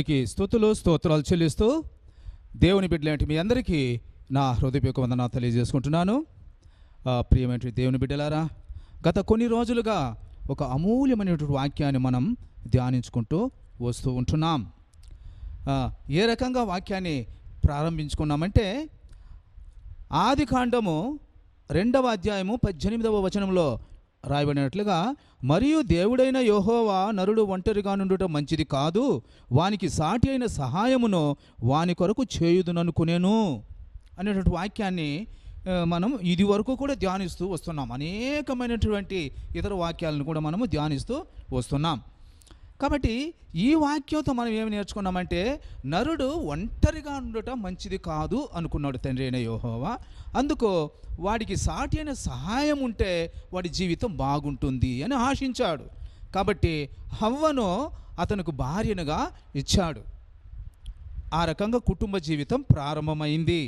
దేవునికి స్తుతులు స్తోత్రాలు చెల్లిస్తూ దేవుని బిడ్డలాంటి మీ అందరికీ నా హృదయపూర్వక వందనాలు తెలియజేసుకుంటున్నాను. ప్రియమైన దేవుని బిడ్డలారా, గత కొన్ని రోజులుగా ఒక అమూల్యమైనటువంటి వాక్యాన్ని మనం ధ్యానించుకుంటూ వస్తూ ఉంటున్నాం. ఏ రకంగా వాక్యాన్ని ప్రారంభించుకున్నామంటే, ఆదికాండము 2వ అధ్యాయము 18వ వచనంలో రాయబడినట్లుగా, మరియు దేవుడైన యెహోవా నరుడు ఒంటరిగా నుండుట మంచిది కాదు, వానికి సాటి అయిన సహాయమును వాని కొరకు చేయుదుననుకునేను అనేటువంటి వాక్యాన్ని మనం ఇది వరకు కూడా ధ్యానిస్తూ వస్తున్నాం. అనేకమైనటువంటి ఇతర వాక్యాలను కూడా మనము ధ్యానిస్తూ వస్తున్నాం. కాబట్టి ఈ వాక్యంతో మనం ఏమి నేర్చుకున్నామంటే, నరుడు ఒంటరిగా ఉండుట మంచిది కాదు అనుకున్నాడు తండ్రి అయిన యెహోవా. అందుకు వాడికి సాటి అయిన సహాయం ఉంటే వాడి జీవితం బాగుంటుంది అని ఆశించాడు. కాబట్టి హవ్వను అతనికి భార్యనుగా ఇచ్చాడు. ఆ రకంగా కుటుంబ జీవితం ప్రారంభమైంది.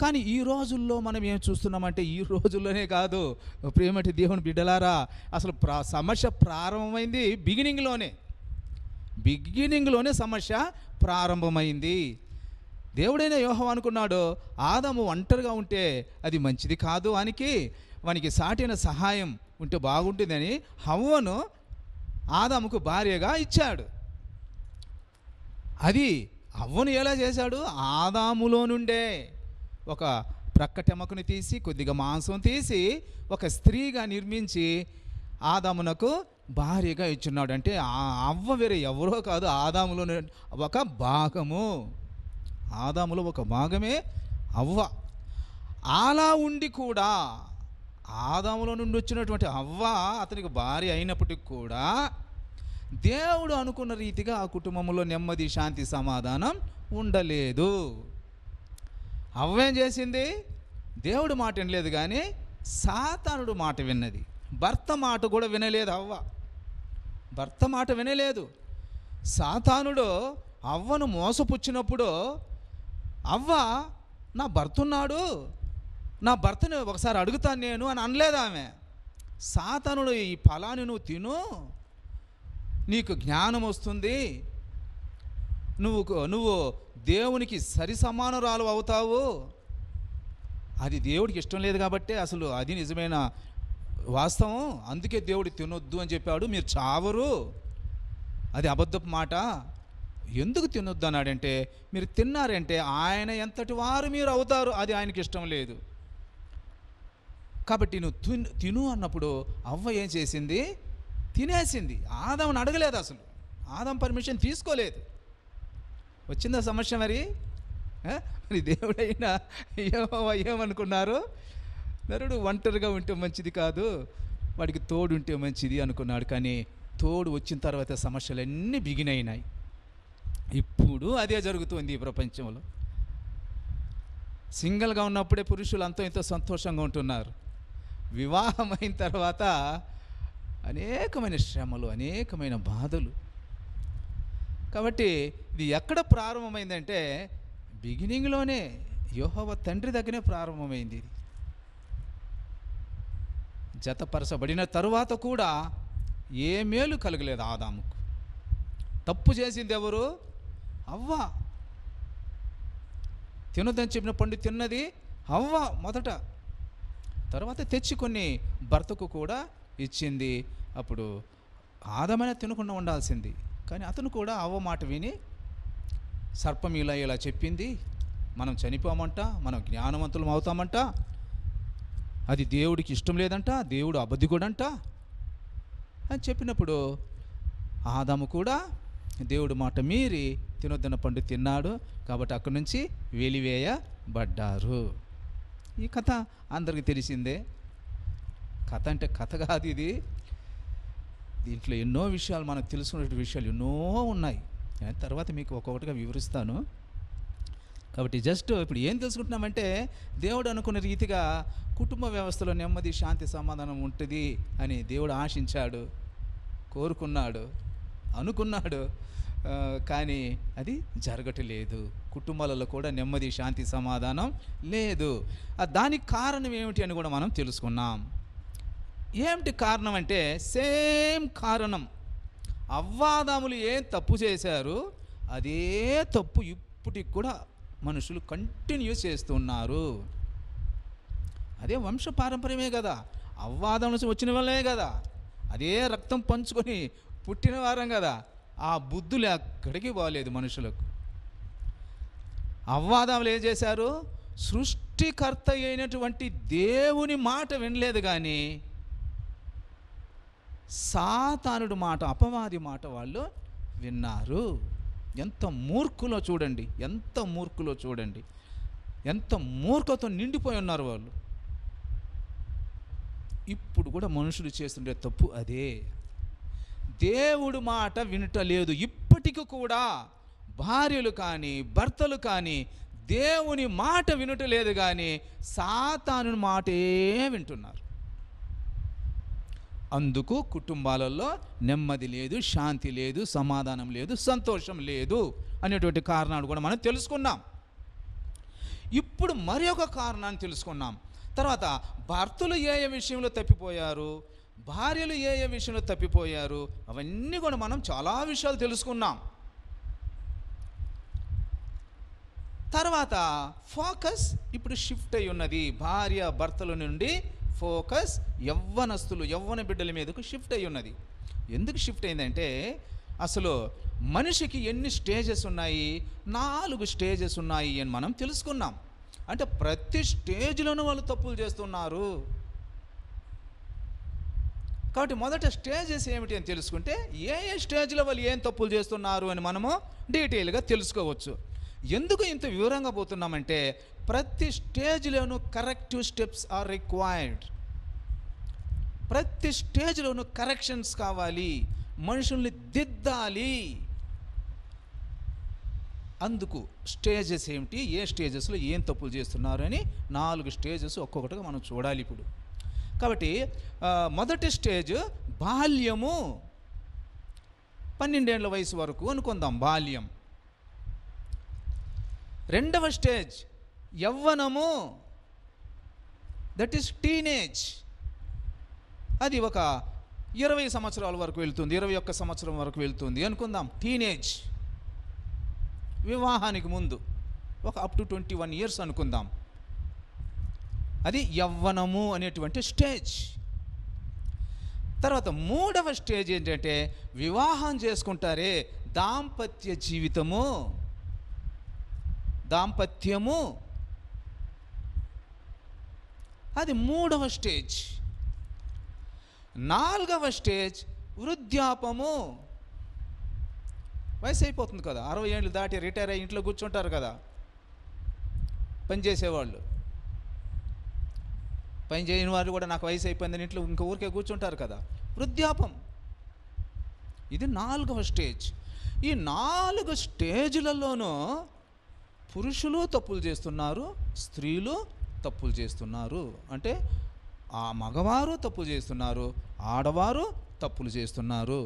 కానీ ఈ రోజుల్లో మనం ఏం చూస్తున్నామంటే, ఈ రోజుల్లోనే కాదు ప్రియమైన దేవుని బిడ్డలారా, అసలు సమస్య ప్రారంభమైంది బిగినింగ్లోనే సమస్య ప్రారంభమైంది. దేవుడైన యెహోవా అనుకున్నాడు, ఆదాము ఒంటరిగా ఉంటే అది మంచిది కాదు, వానికి సాటిన సహాయం ఉంటే బాగుంటుందని హవ్వను ఆదాముకు భార్యగా ఇచ్చాడు. అది హవ్వను ఎలా చేశాడు? ఆదాములో నుండే ఒక ప్రక్కటెమకను తీసి, కొద్దిగా మాంసం తీసి, ఒక స్త్రీగా నిర్మించి ఆదామునకు భార్యగా ఇచ్చున్నాడు. అంటే అవ్వ వేరే ఎవరో కాదు, ఆదాములో ఒక భాగము. ఆదాములో ఒక భాగమే అవ్వ. అలా ఉండి కూడా ఆదాములో నుండి వచ్చినటువంటి అవ్వ అతనికి భార్య అయినప్పటికి కూడా దేవుడు అనుకున్న రీతిగా ఆ కుటుంబంలో నెమ్మది, శాంతి, సమాధానం ఉండలేదు. అవ్వేం చేసింది? దేవుడు మాట వినలేదు, కానీ సాతానుడు మాట విన్నది. భర్త మాట కూడా వినలేదు అవ్వ. భర్త మాట వినలేదు. సాతానుడు అవ్వను మోసపుచ్చినప్పుడు అవ్వ, నా భర్త ఉన్నాడు, నా భర్తని ఒకసారి అడుగుతాను నేను అని అనలేదు ఆమె. సాతానుడు, ఈ ఫలాన్ని నువ్వు తిను, నీకు జ్ఞానం వస్తుంది, నువ్వు దేవునికి సరి సమానురాలు అవుతావు. అది దేవుడికి ఇష్టం లేదు కాబట్టి, అసలు అది నిజమైన వాస్తవం, అందుకే దేవుడు తినొద్దు అని చెప్పాడు, మీరు చావరు, అది అబద్ధపు మాట. ఎందుకు తినొద్దు అన్నాడంటే, మీరు తిన్నారంటే ఆయన ఎంతటి వారు మీరు అవుతారు, అది ఆయనకి ఇష్టం లేదు. కాబట్టి నువ్వు తిను అన్నప్పుడు అవ్వ ఏం చేసింది? తినేసింది. ఆదాముని అడగలేదు, అసలు ఆదాం పర్మిషన్ తీసుకోలేదు. వచ్చిందా సమస్య? మరి దేవుడైనా యెహోవా ఏమనుకున్నారు? నరుడు ఒంటరిగా ఉంటే మంచిది కాదు, వాడికి తోడు ఉంటే మంచిది అనుకున్నాడు. కానీ తోడు వచ్చిన తర్వాత సమస్యలన్నీ బిగినైనాయి. ఇప్పుడు అదే జరుగుతుంది ఈ ప్రపంచంలో. సింగిల్గా ఉన్నప్పుడే పురుషులు అంతో ఎంతో సంతోషంగా ఉంటున్నారు. వివాహమైన తర్వాత అనేకమైన శ్రమలు, అనేకమైన బాధలు. కాబట్టి ఇది ఎక్కడ ప్రారంభమైందంటే, బిగినింగ్లోనే యెహోవా తండ్రి దగ్గరే ప్రారంభమైంది. ఇది జతపరచబడిన తరువాత కూడా ఏ మేలు కలగలేదు ఆదాముకు. తప్పు చేసింది ఎవరు? అవ్వ. తినొద్దని చెప్పిన పండు తిన్నది అవ్వ మొదట, తర్వాత తెచ్చి కొన్ని భర్తకు కూడా ఇచ్చింది. అప్పుడు ఆదామైనా తినకుండా ఉండాల్సింది, కానీ అతను కూడా అవ్వ మాట విని, సర్పం ఇలా చెప్పింది, మనం చనిపోమంట, మనం జ్ఞానవంతులం అవుతామంట, అది దేవుడికి ఇష్టం లేదంట, దేవుడు అబద్ధికుడంట అని చెప్పినప్పుడు ఆదాము కూడా దేవుడు మాట మీరి తినొద్దన్న పండు తిన్నాడు. కాబట్టి అక్కడి నుంచి వెలివేయబడ్డారు. ఈ కథ అందరికీ తెలిసిందే. కథ అంటే కథ కాదు ఇది. దీంట్లో ఎన్నో విషయాలు, మనకు తెలుసుకునే విషయాలు ఎన్నో ఉన్నాయి. తర్వాత మీకు ఒక్కొక్కటిగా వివరిస్తాను. కాబట్టి జస్ట్ ఇప్పుడు ఏం తెలుసుకుంటున్నామంటే, దేవుడు అనుకున్న రీతిగా కుటుంబ వ్యవస్థలో నెమ్మది, శాంతి, సమాధానం ఉంటుంది అని దేవుడు ఆశించాడు, కోరుకున్నాడు, అనుకున్నాడు. కానీ అది జరగట్లేదు. కుటుంబాలలో కూడా నెమ్మది, శాంతి, సమాధానం లేదు. దానికి కారణం ఏమిటి అని కూడా మనం తెలుసుకున్నాం. ఏమిటి కారణం అంటే, సేమ్ కారణం. అవ్వాదాములు ఏం తప్పు చేశారు, అదే తప్పు ఇప్పటికి కూడా మనుషులు కంటిన్యూ చేస్తున్నారు. అదే వంశ పారంపర్యమే కదా, అవ్వాదం నుంచి వచ్చిన వాళ్ళే కదా, అదే రక్తం పంచుకొని పుట్టిన వారం కదా. ఆ బుద్ధులు ఎక్కడికి పోలేదు మనుషులకు. అవ్వాదములు ఏం చేశారు? సృష్టికర్త అయినటువంటి దేవుని మాట వినలేదు, కానీ సాతానుడు మాట, అపవాది మాట వాళ్ళు విన్నారు. ఎంత మూర్ఖులో చూడండి, ఎంత మూర్ఖులో చూడండి, ఎంత మూర్ఖతో నిండిపోయి ఉన్నారు వాళ్ళు. ఇప్పుడు కూడా మనుషులు చేస్తుండే తప్పు అదే. దేవుడు మాట వినటలేదు. ఇప్పటికి కూడా భార్యలు కానీ భర్తలు కానీ దేవుని మాట వినటలేదు, కానీ సాతాను మాటే వింటున్నారు. అందుకు కుటుంబాలలో నెమ్మది లేదు, శాంతి లేదు, సమాధానం లేదు, సంతోషం లేదు అనేటువంటి కారణాలు కూడా మనం తెలుసుకున్నాం. ఇప్పుడు మరి ఒక కారణాన్ని తెలుసుకున్నాం. తర్వాత భర్తలు ఏ ఏ విషయంలో తప్పిపోయారు, భార్యలు ఏ ఏ విషయంలో తప్పిపోయారు, అవన్నీ కూడా మనం చాలా విషయాలు తెలుసుకున్నాం. తర్వాత ఫోకస్ ఇప్పుడు షిఫ్ట్ అయి ఉన్నది. భార్య భర్తల నుండి ఫోకస్ యవ్వనస్తులు, యవ్వన బిడ్డల మీదకు షిఫ్ట్ అయి ఉన్నది. ఎందుకు షిఫ్ట్ అయిందంటే, అసలు మనిషికి ఎన్ని స్టేజెస్ ఉన్నాయి? 4 స్టేజెస్ ఉన్నాయి అని మనం తెలుసుకున్నాం. అంటే ప్రతి స్టేజ్లోనూ వాళ్ళు తప్పులు చేస్తున్నారు. కాబట్టి మొదట స్టేజెస్ ఏమిటి అని తెలుసుకుంటే, ఏ ఏ స్టేజ్లో వాళ్ళు ఏం తప్పులు చేస్తున్నారు అని మనము డీటెయిల్గా తెలుసుకోవచ్చు. ఎందుకు ఇంత వివరంగా పోతున్నామంటే, ప్రతి స్టేజ్లోనూ కరెక్టివ్ స్టెప్స్ ఆర్ రిక్వైర్డ్. ప్రతి స్టేజ్లోనూ కరెక్షన్స్ కావాలి, మనుషుల్ని దిద్దాలి. అందుకు స్టేజెస్ ఏమిటి, ఏ స్టేజెస్లో ఏం తప్పులు చేస్తున్నారు అని 4 స్టేజెస్ ఒక్కొక్కటిగా మనం చూడాలి ఇప్పుడు. కాబట్టి మొదటి స్టేజ్ బాల్యము, 12 ఏళ్ల వయసు వరకు అనుకుందాం బాల్యం. రెండవ స్టేజ్ యవ్వనము, దట్ ఈస్ టీనేజ్. అది ఒక 20 సంవత్సరాల వరకు వెళ్తుంది, 21 సంవత్సరం వరకు వెళ్తుంది అనుకుందాం. టీనేజ్ వివాహానికి ముందు ఒక అప్ టు 21 ఇయర్స్ అనుకుందాం. అది యవ్వనము అనేటువంటి స్టేజ్. తర్వాత మూడవ స్టేజ్ ఏంటంటే, వివాహం చేసుకుంటారే దాంపత్య జీవితము, దాంపత్యము, అది మూడవ స్టేజ్. 4వ స్టేజ్ వృద్ధాపము. వయసు అయిపోతుంది కదా, 60 ఏళ్ళు దాటి రిటైర్ అయ్యి ఇంట్లో కూర్చుంటారు కదా పనిచేసేవాళ్ళు. పని చేయని వారు కూడా నాకు వయసు అయిపోయిందని ఇంట్లో ఇంక ఊరికే కూర్చుంటారు కదా, వృద్ధాపం. ఇది 4వ స్టేజ్. ఈ 4 స్టేజ్లలోనూ పురుషులు తప్పులు చేస్తున్నారు, స్త్రీలు తప్పులు చేస్తున్నారు. అంటే ఆ మగవారు తప్పు చేస్తున్నారు, ఆడవారు తప్పులు చేస్తున్నారు.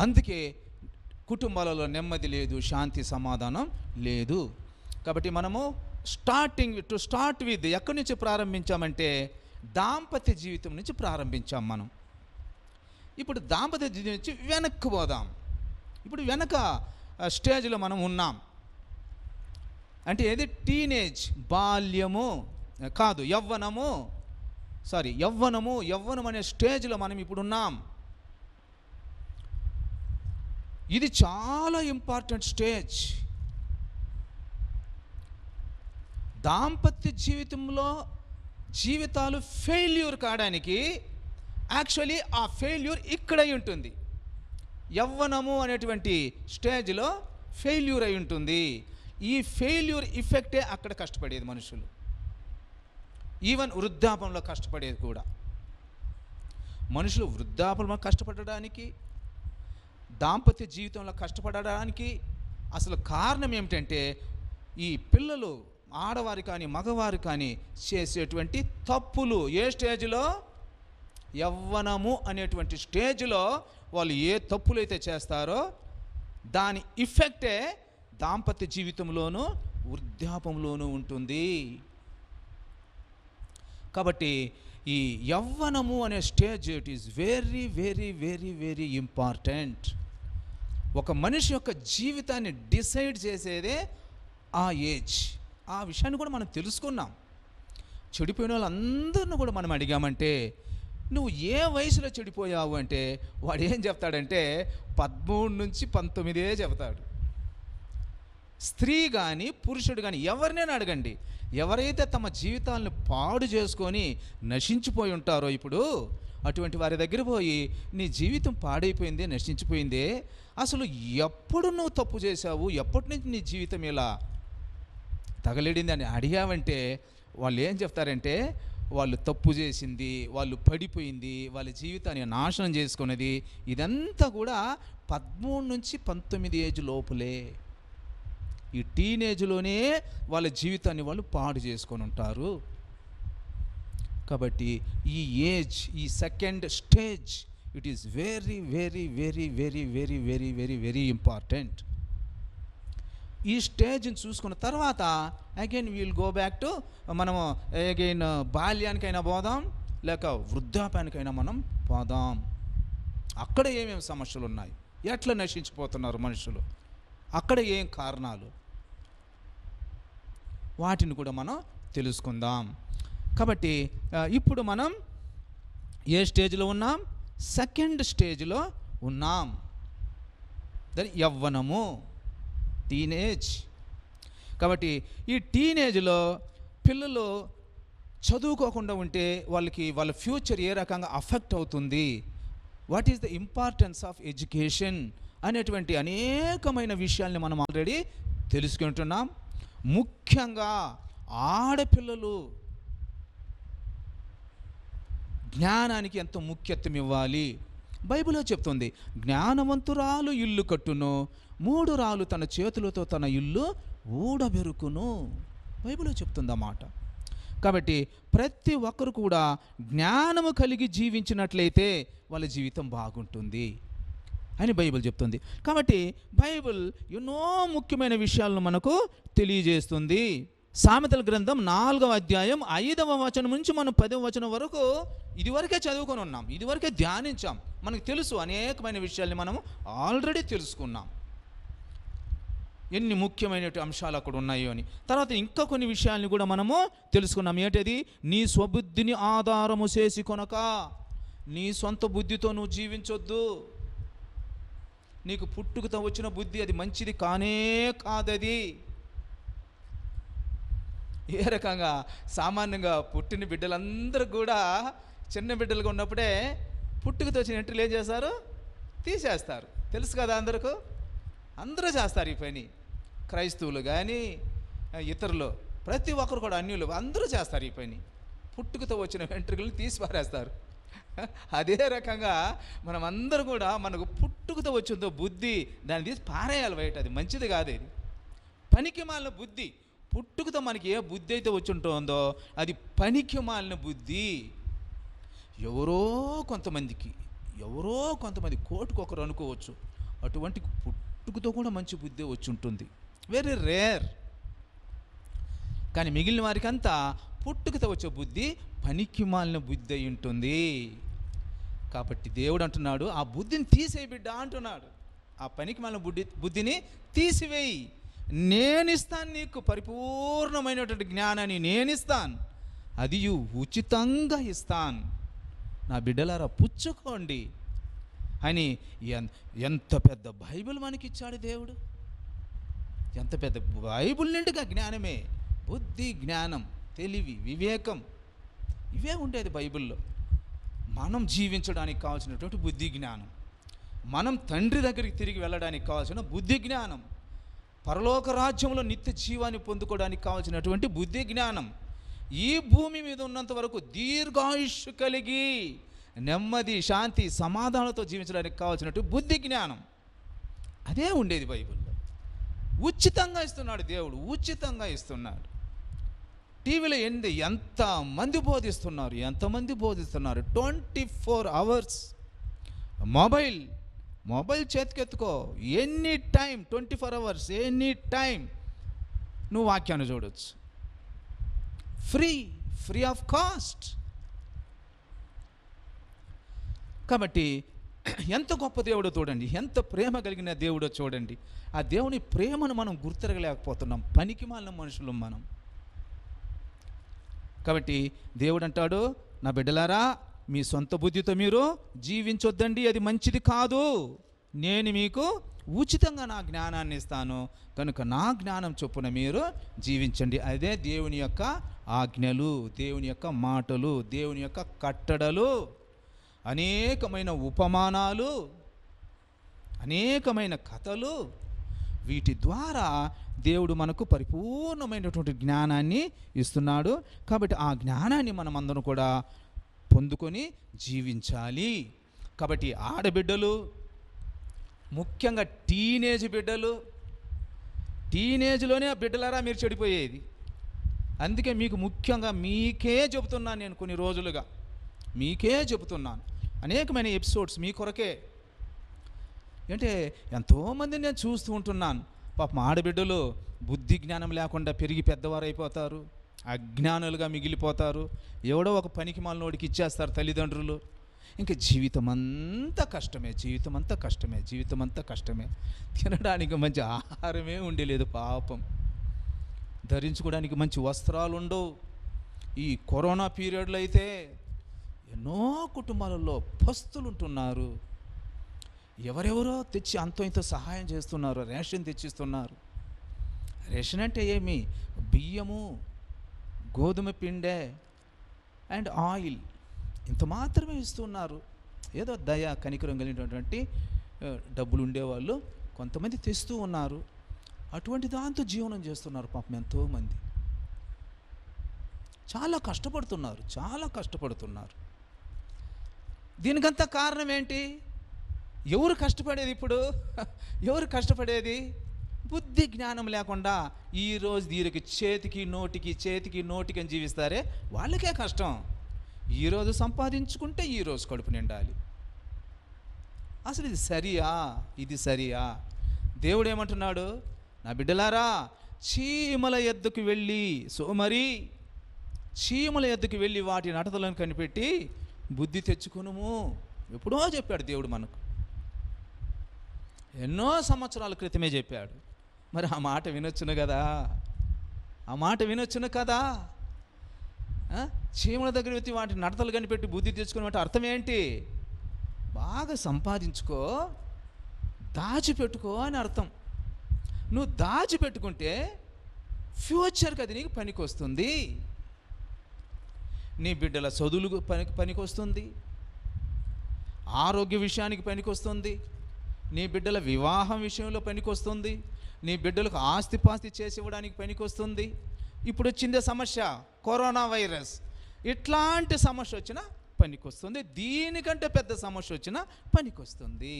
అందుకే కుటుంబాలలో నెమ్మది లేదు, శాంతి సమాధానం లేదు. కాబట్టి మనము స్టార్ట్ విత్ ఎక్కడి నుంచి ప్రారంభించామంటే, దాంపత్య జీవితం నుంచి ప్రారంభించాం మనం. ఇప్పుడు దాంపత్య జీవితం నుంచి వెనక్కి పోదాం. ఇప్పుడు వెనక స్టేజ్లో మనం ఉన్నాం. అంటే ఏది? టీనేజ్, బాల్యము కాదు, యవ్వనము అనే స్టేజ్లో మనం ఇప్పుడు ఉన్నాం. ఇది చాలా ఇంపార్టెంట్ స్టేజ్. దాంపత్య జీవితంలో జీవితాలు ఫెయిల్యూర్ కావడానికి యాక్చువల్లీ ఆ ఫెయిల్యూర్ ఇక్కడై ఉంటుంది. యవ్వనము అనేటువంటి స్టేజ్లో ఫెయిల్యూర్ అయి ఉంటుంది. ఈ ఫెయిల్యూర్ ఇఫెక్టే అక్కడ కష్టపడేది మనుషులు. ఈవెన్ వృద్ధాపంలో కష్టపడేది కూడా. మనుషులు వృద్ధాపంలో కష్టపడడానికి, దాంపత్య జీవితంలో కష్టపడడానికి అసలు కారణం ఏమిటంటే, ఈ పిల్లలు ఆడవారు కానీ మగవారు కానీ చేసేటువంటి తప్పులు. ఏ స్టేజ్లో? యవ్వనము అనేటువంటి స్టేజ్లో వాళ్ళు ఏ తప్పులైతే చేస్తారో దాని ఇఫెక్టే దాంపత్య జీవితంలోనూ వృద్ధాపంలోనూ ఉంటుంది. కాబట్టి ఈ యవ్వనము అనే stage it is very very very very important. ఒక మనిషి యొక్క జీవితాన్ని డిసైడ్ చేసేదే ఆ ఏజ్. ఆ విషయాన్ని కూడా మనం తెలుసుకున్నాం. చెడిపోయిన వాళ్ళందరినీ కూడా మనం అడిగామంటే, నువ్వు ఏ వయసులో చెడిపోయావు అంటే వాడు ఏం చెప్తాడంటే 13 నుంచి 19 చెప్తాడు. స్త్రీ కానీ పురుషుడు కానీ ఎవరినైనా అడగండి, ఎవరైతే తమ జీవితాలను పాడు చేసుకొని నశించిపోయి ఉంటారో ఇప్పుడు, అటువంటి వారి దగ్గర పోయి నీ జీవితం పాడైపోయిందే, నశించిపోయిందే, అసలు ఎప్పుడు నువ్వు తప్పు చేశావు, ఎప్పటి నుంచి నీ జీవితం ఇలా తగలడింది అని అడిగావంటే వాళ్ళు ఏం చెప్తారంటే, వాళ్ళు తప్పు చేసింది, వాళ్ళు పడిపోయింది, వాళ్ళ జీవితాన్ని నాశనం చేసుకున్నది ఇదంతా కూడా 13 నుంచి 19 ఏజ్ లోపులే. ఈ టీనేజ్లోనే వాళ్ళ జీవితాన్ని వాళ్ళు పాడు చేసుకొని ఉంటారు. కాబట్టి ఈ ఏజ్, ఈ second stage, it is very very very very very very very very important. ఈ స్టేజ్ని చూసుకున్న తర్వాత again we'll go back to, మనము అగైన్ బాల్యానికైనా పోదాం, లేక వృద్ధాప్యానికైనా మనం పోదాం. అక్కడ ఏమేమి సమస్యలు ఉన్నాయి, ఎట్లా నశించిపోతున్నారు మనుషులు, అక్కడ ఏం కారణాలు, వాటిని కూడా మనం తెలుసుకుందాం. కాబట్టి ఇప్పుడు మనం ఏ స్టేజ్లో ఉన్నాం? సెకండ్ స్టేజ్లో ఉన్నాం. దాని యవ్వనము, టీనేజ్. కాబట్టి ఈ టీనేజ్లో పిల్లలు చదువుకోకుండా ఉంటే వాళ్ళ ఫ్యూచర్ ఏ రకంగా అఫెక్ట్ అవుతుంది, what is the importance of education అనేటువంటి అనేకమైన విషయాల్ని మనం ఆల్రెడీ తెలుసుకుంటున్నాం. ముఖ్యంగా ఆడపిల్లలు జ్ఞానానికి ఎంత ముఖ్యత్వం ఇవ్వాలి. బైబిల్లో చెప్తుంది, జ్ఞానవంతురాలు ఇల్లు కట్టును, 3 రాళ్ళు తన చేతులతో తన ఇల్లు ఊడబెరుకును. బైబిల్లో చెప్తుంది అన్నమాట. కాబట్టి ప్రతి ఒక్కరు కూడా జ్ఞానము కలిగి జీవించినట్లయితే వాళ్ళ జీవితం బాగుంటుంది అని బైబిల్ చెప్తుంది. కాబట్టి బైబిల్ ఎన్నో ముఖ్యమైన విషయాలను మనకు తెలియజేస్తుంది. సామెతల గ్రంథం 4వ అధ్యాయం 5వ వచనం నుంచి మనం 10వ వచనం వరకు ఇదివరకే చదువుకొని ఉన్నాం, ఇదివరకే ధ్యానించాం. మనకు తెలుసు అనేకమైన విషయాల్ని మనం ఆల్రెడీ తెలుసుకున్నాం, ఎన్ని ముఖ్యమైన అంశాలు అక్కడ ఉన్నాయో అని. తర్వాత ఇంకా కొన్ని విషయాల్ని కూడా మనము తెలుసుకున్నాం. ఏంటది? నీ స్వబుద్ధిని ఆధారము చేసి కొనక, నీ సొంత బుద్ధితో నువ్వు జీవించొద్దు. నీకు పుట్టుకతో వచ్చిన బుద్ధి అది మంచిది కానే కాదది. ఏ రకంగా సామాన్యంగా పుట్టిన బిడ్డలందరూ కూడా చిన్న బిడ్డలుగా ఉన్నప్పుడే పుట్టుకతో వచ్చిన ఎంట్రీలు ఏం చేస్తారు? తీసేస్తారు. తెలుసు కదా, అందరూ చేస్తారు ఈ పని. క్రైస్తవులు కానీ ఇతరులు ప్రతి ఒక్కరు కూడా, అన్యులు అందరూ చేస్తారు ఈ పని. పుట్టుకతో వచ్చిన వెంట్రుకలను తీసి పారేస్తారు. అదే రకంగా మనం అందరూ కూడా మనకు పుట్టుకతో వచ్చిందో బుద్ధి, దాన్ని తీసి పారేయాలి బయట. అది మంచిది కాదు, ఇది పనికి మాలిన బుద్ధి. పుట్టుకతో మనకి ఏ బుద్ధి అయితే వచ్చి ఉంటుందో అది పనికి మాలిన బుద్ధి. ఎవరో కొంతమంది కోటికొకరు అనుకోవచ్చు, అటువంటి పుట్టుకతో కూడా మంచి బుద్ధి వచ్చి ఉంటుంది, వెరీ రేర్. కానీ మిగిలిన వారికి అంతా పుట్టుకతో వచ్చే బుద్ధి పనికి మాలిన బుద్ధి అయి ఉంటుంది. కాబట్టి దేవుడు అంటున్నాడు, ఆ బుద్ధిని తీసేయి బిడ్డ అంటున్నాడు. ఆ పనికి మాలిన బుద్ధిని తీసివేయి, నేనిస్తాను నీకు పరిపూర్ణమైనటువంటి జ్ఞానాన్ని నేనిస్తాను, అది ఉచితంగా ఇస్తాను, నా బిడ్డలారా పుచ్చుకోండి అని. ఎంత పెద్ద బైబిల్ మనకిచ్చాడు దేవుడు, ఎంత పెద్ద బైబిల్ నిండుగా జ్ఞానమే. బుద్ధి, జ్ఞానం, తెలివి, వివేకం, ఇవే ఉండేది బైబిల్లో. మనం జీవించడానికి కావాల్సినటువంటి బుద్ధి జ్ఞానం, మనం తండ్రి దగ్గరికి తిరిగి వెళ్ళడానికి కావాల్సిన బుద్ధి జ్ఞానం, పరలోక రాజ్యంలో నిత్య జీవాన్ని పొందుకోవడానికి కావాల్సినటువంటి బుద్ధి జ్ఞానం, ఈ భూమి మీద ఉన్నంత వరకు దీర్ఘాయుష్షు కలిగి నెమ్మది, శాంతి, సమాధానంతో జీవించడానికి కావాల్సినటువంటి బుద్ధి జ్ఞానం, అదే ఉండేది బైబిల్లో. ఉచితంగా ఇస్తున్నాడు దేవుడు, ఉచితంగా ఇస్తున్నాడు. టీవీలో ఎంతమంది బోధిస్తున్నారు 24 hours. మొబైల్ చేతికెత్తుకో, any time 24 hours, any time నువ్వు వాక్యాన్ని చూడవచ్చు, ఫ్రీ ఆఫ్ కాస్ట్. కాబట్టి ఎంత గొప్ప దేవుడో చూడండి, ఎంత ప్రేమ కలిగిన దేవుడో చూడండి. ఆ దేవుని ప్రేమను మనం గుర్తిరగలేకపోతున్నాం, పనికిమాలిన మనుషులు మనం. కాబట్టి దేవుడు అంటాడు, నా బిడ్డలారా, మీ సొంత బుద్ధితో మీరు జీవించొద్దండి, అది మంచిది కాదు. నేను మీకు ఉచితంగా నా జ్ఞానాన్ని ఇస్తాను, కనుక నా జ్ఞానం చొప్పున మీరు జీవించండి. అదే దేవుని యొక్క ఆజ్ఞలు, దేవుని యొక్క మాటలు, దేవుని యొక్క కట్టడలు, అనేకమైన ఉపమానాలు, అనేకమైన కథలు. వీటి ద్వారా దేవుడు మనకు పరిపూర్ణమైనటువంటి జ్ఞానాన్ని ఇస్తున్నాడు. కాబట్టి ఆ జ్ఞానాన్ని మనం అందరం కూడా పొందుకొని జీవించాలి. కాబట్టి ఆడబిడ్డలు, ముఖ్యంగా టీనేజ్ బిడ్డలు, టీనేజ్లోనే ఆ బిడ్డలారా మీరు చెడిపోయేది. అందుకే మీకు ముఖ్యంగా మీకే చెబుతున్నాను, నేను కొన్ని రోజులుగా మీకే చెబుతున్నాను. అనేకమైన ఎపిసోడ్స్ మీ కొరకే. అంటే ఎంతోమందిని నేను చూస్తూ ఉంటున్నాను, పాపం ఆడబిడ్డలు బుద్ధి జ్ఞానం లేకుండా పెరిగి పెద్దవారు అయిపోతారు, అజ్ఞానులుగా మిగిలిపోతారు. ఎవడో ఒక పనికి మాలినోడికి ఇచ్చేస్తారు తల్లిదండ్రులు. ఇంకా జీవితం అంతా కష్టమే, జీవితం అంతా కష్టమే, జీవితం అంతా కష్టమే. తినడానికి మంచి ఆహారమే ఉండలేదు పాపం, ధరించుకోవడానికి మంచి వస్త్రాలు ఉండవు. ఈ కరోనా పీరియడ్లో అయితే ఎన్నో కుటుంబాలలో పస్తులు ఉంటున్నారు. ఎవరెవరో తెచ్చి అంతో ఇంతో సహాయం చేస్తున్నారు, రేషన్ తెచ్చిస్తున్నారు. రేషన్ అంటే ఏమి? బియ్యము, గోధుమ పిండే అండ్ ఆయిల్, ఇంత మాత్రమే ఇస్తున్నారు. ఏదో దయ కనికరం కలిగినటువంటి డబ్బులు ఉండేవాళ్ళు కొంతమంది తెస్తూ ఉన్నారు. అటువంటి దాంతో జీవనం చేస్తున్నారు పాపం ఎంతోమంది. చాలా కష్టపడుతున్నారు, చాలా కష్టపడుతున్నారు. దీనికంతా కారణం ఏంటి? ఎవరు కష్టపడేది ఇప్పుడు? ఎవరు కష్టపడేది? బుద్ధి జ్ఞానం లేకుండా ఈరోజు వీరికి చేతికి నోటికి అని జీవిస్తారే, వాళ్ళకే కష్టం. ఈరోజు సంపాదించుకుంటే ఈరోజు కడుపు నిండాలి. అసలు ఇది సరియా? ఇది సరియా? దేవుడు ఏమంటున్నాడు? నా బిడ్డలారా, చీమల ఎద్దుకు వెళ్ళి, సోమరి చీమల ఎద్దుకు వెళ్ళి వాటి నడతలను కనిపెట్టి బుద్ధి తెచ్చుకునుము. ఎప్పుడో చెప్పాడు దేవుడు మనకు, ఎన్నో సంవత్సరాల క్రితమే చెప్పాడు. మరి ఆ మాట వినొచ్చును కదా, ఆ మాట వినొచ్చును కదా. చీమల దగ్గర వచ్చి వాటి నడతలు కనిపెట్టి బుద్ధి తెచ్చుకునే అర్థం ఏంటి? బాగా సంపాదించుకో, దాచిపెట్టుకో అని అర్థం. నువ్వు దాచిపెట్టుకుంటే ఫ్యూచర్కి అది నీకు పనికి వస్తుంది. నీ బిడ్డల చదువులకు పనికి వస్తుంది, ఆరోగ్య విషయానికి పనికి వస్తుంది, నీ బిడ్డల వివాహం విషయంలో పనికి వస్తుంది, నీ బిడ్డలకు ఆస్తిపాస్తి చేసి ఇవ్వడానికి పనికి వస్తుంది. ఇప్పుడు వచ్చిందే సమస్య, కరోనా వైరస్. ఇట్లాంటి సమస్య వచ్చినా పనికి వస్తుంది, దీనికంటే పెద్ద సమస్య వచ్చినా పనికి వస్తుంది.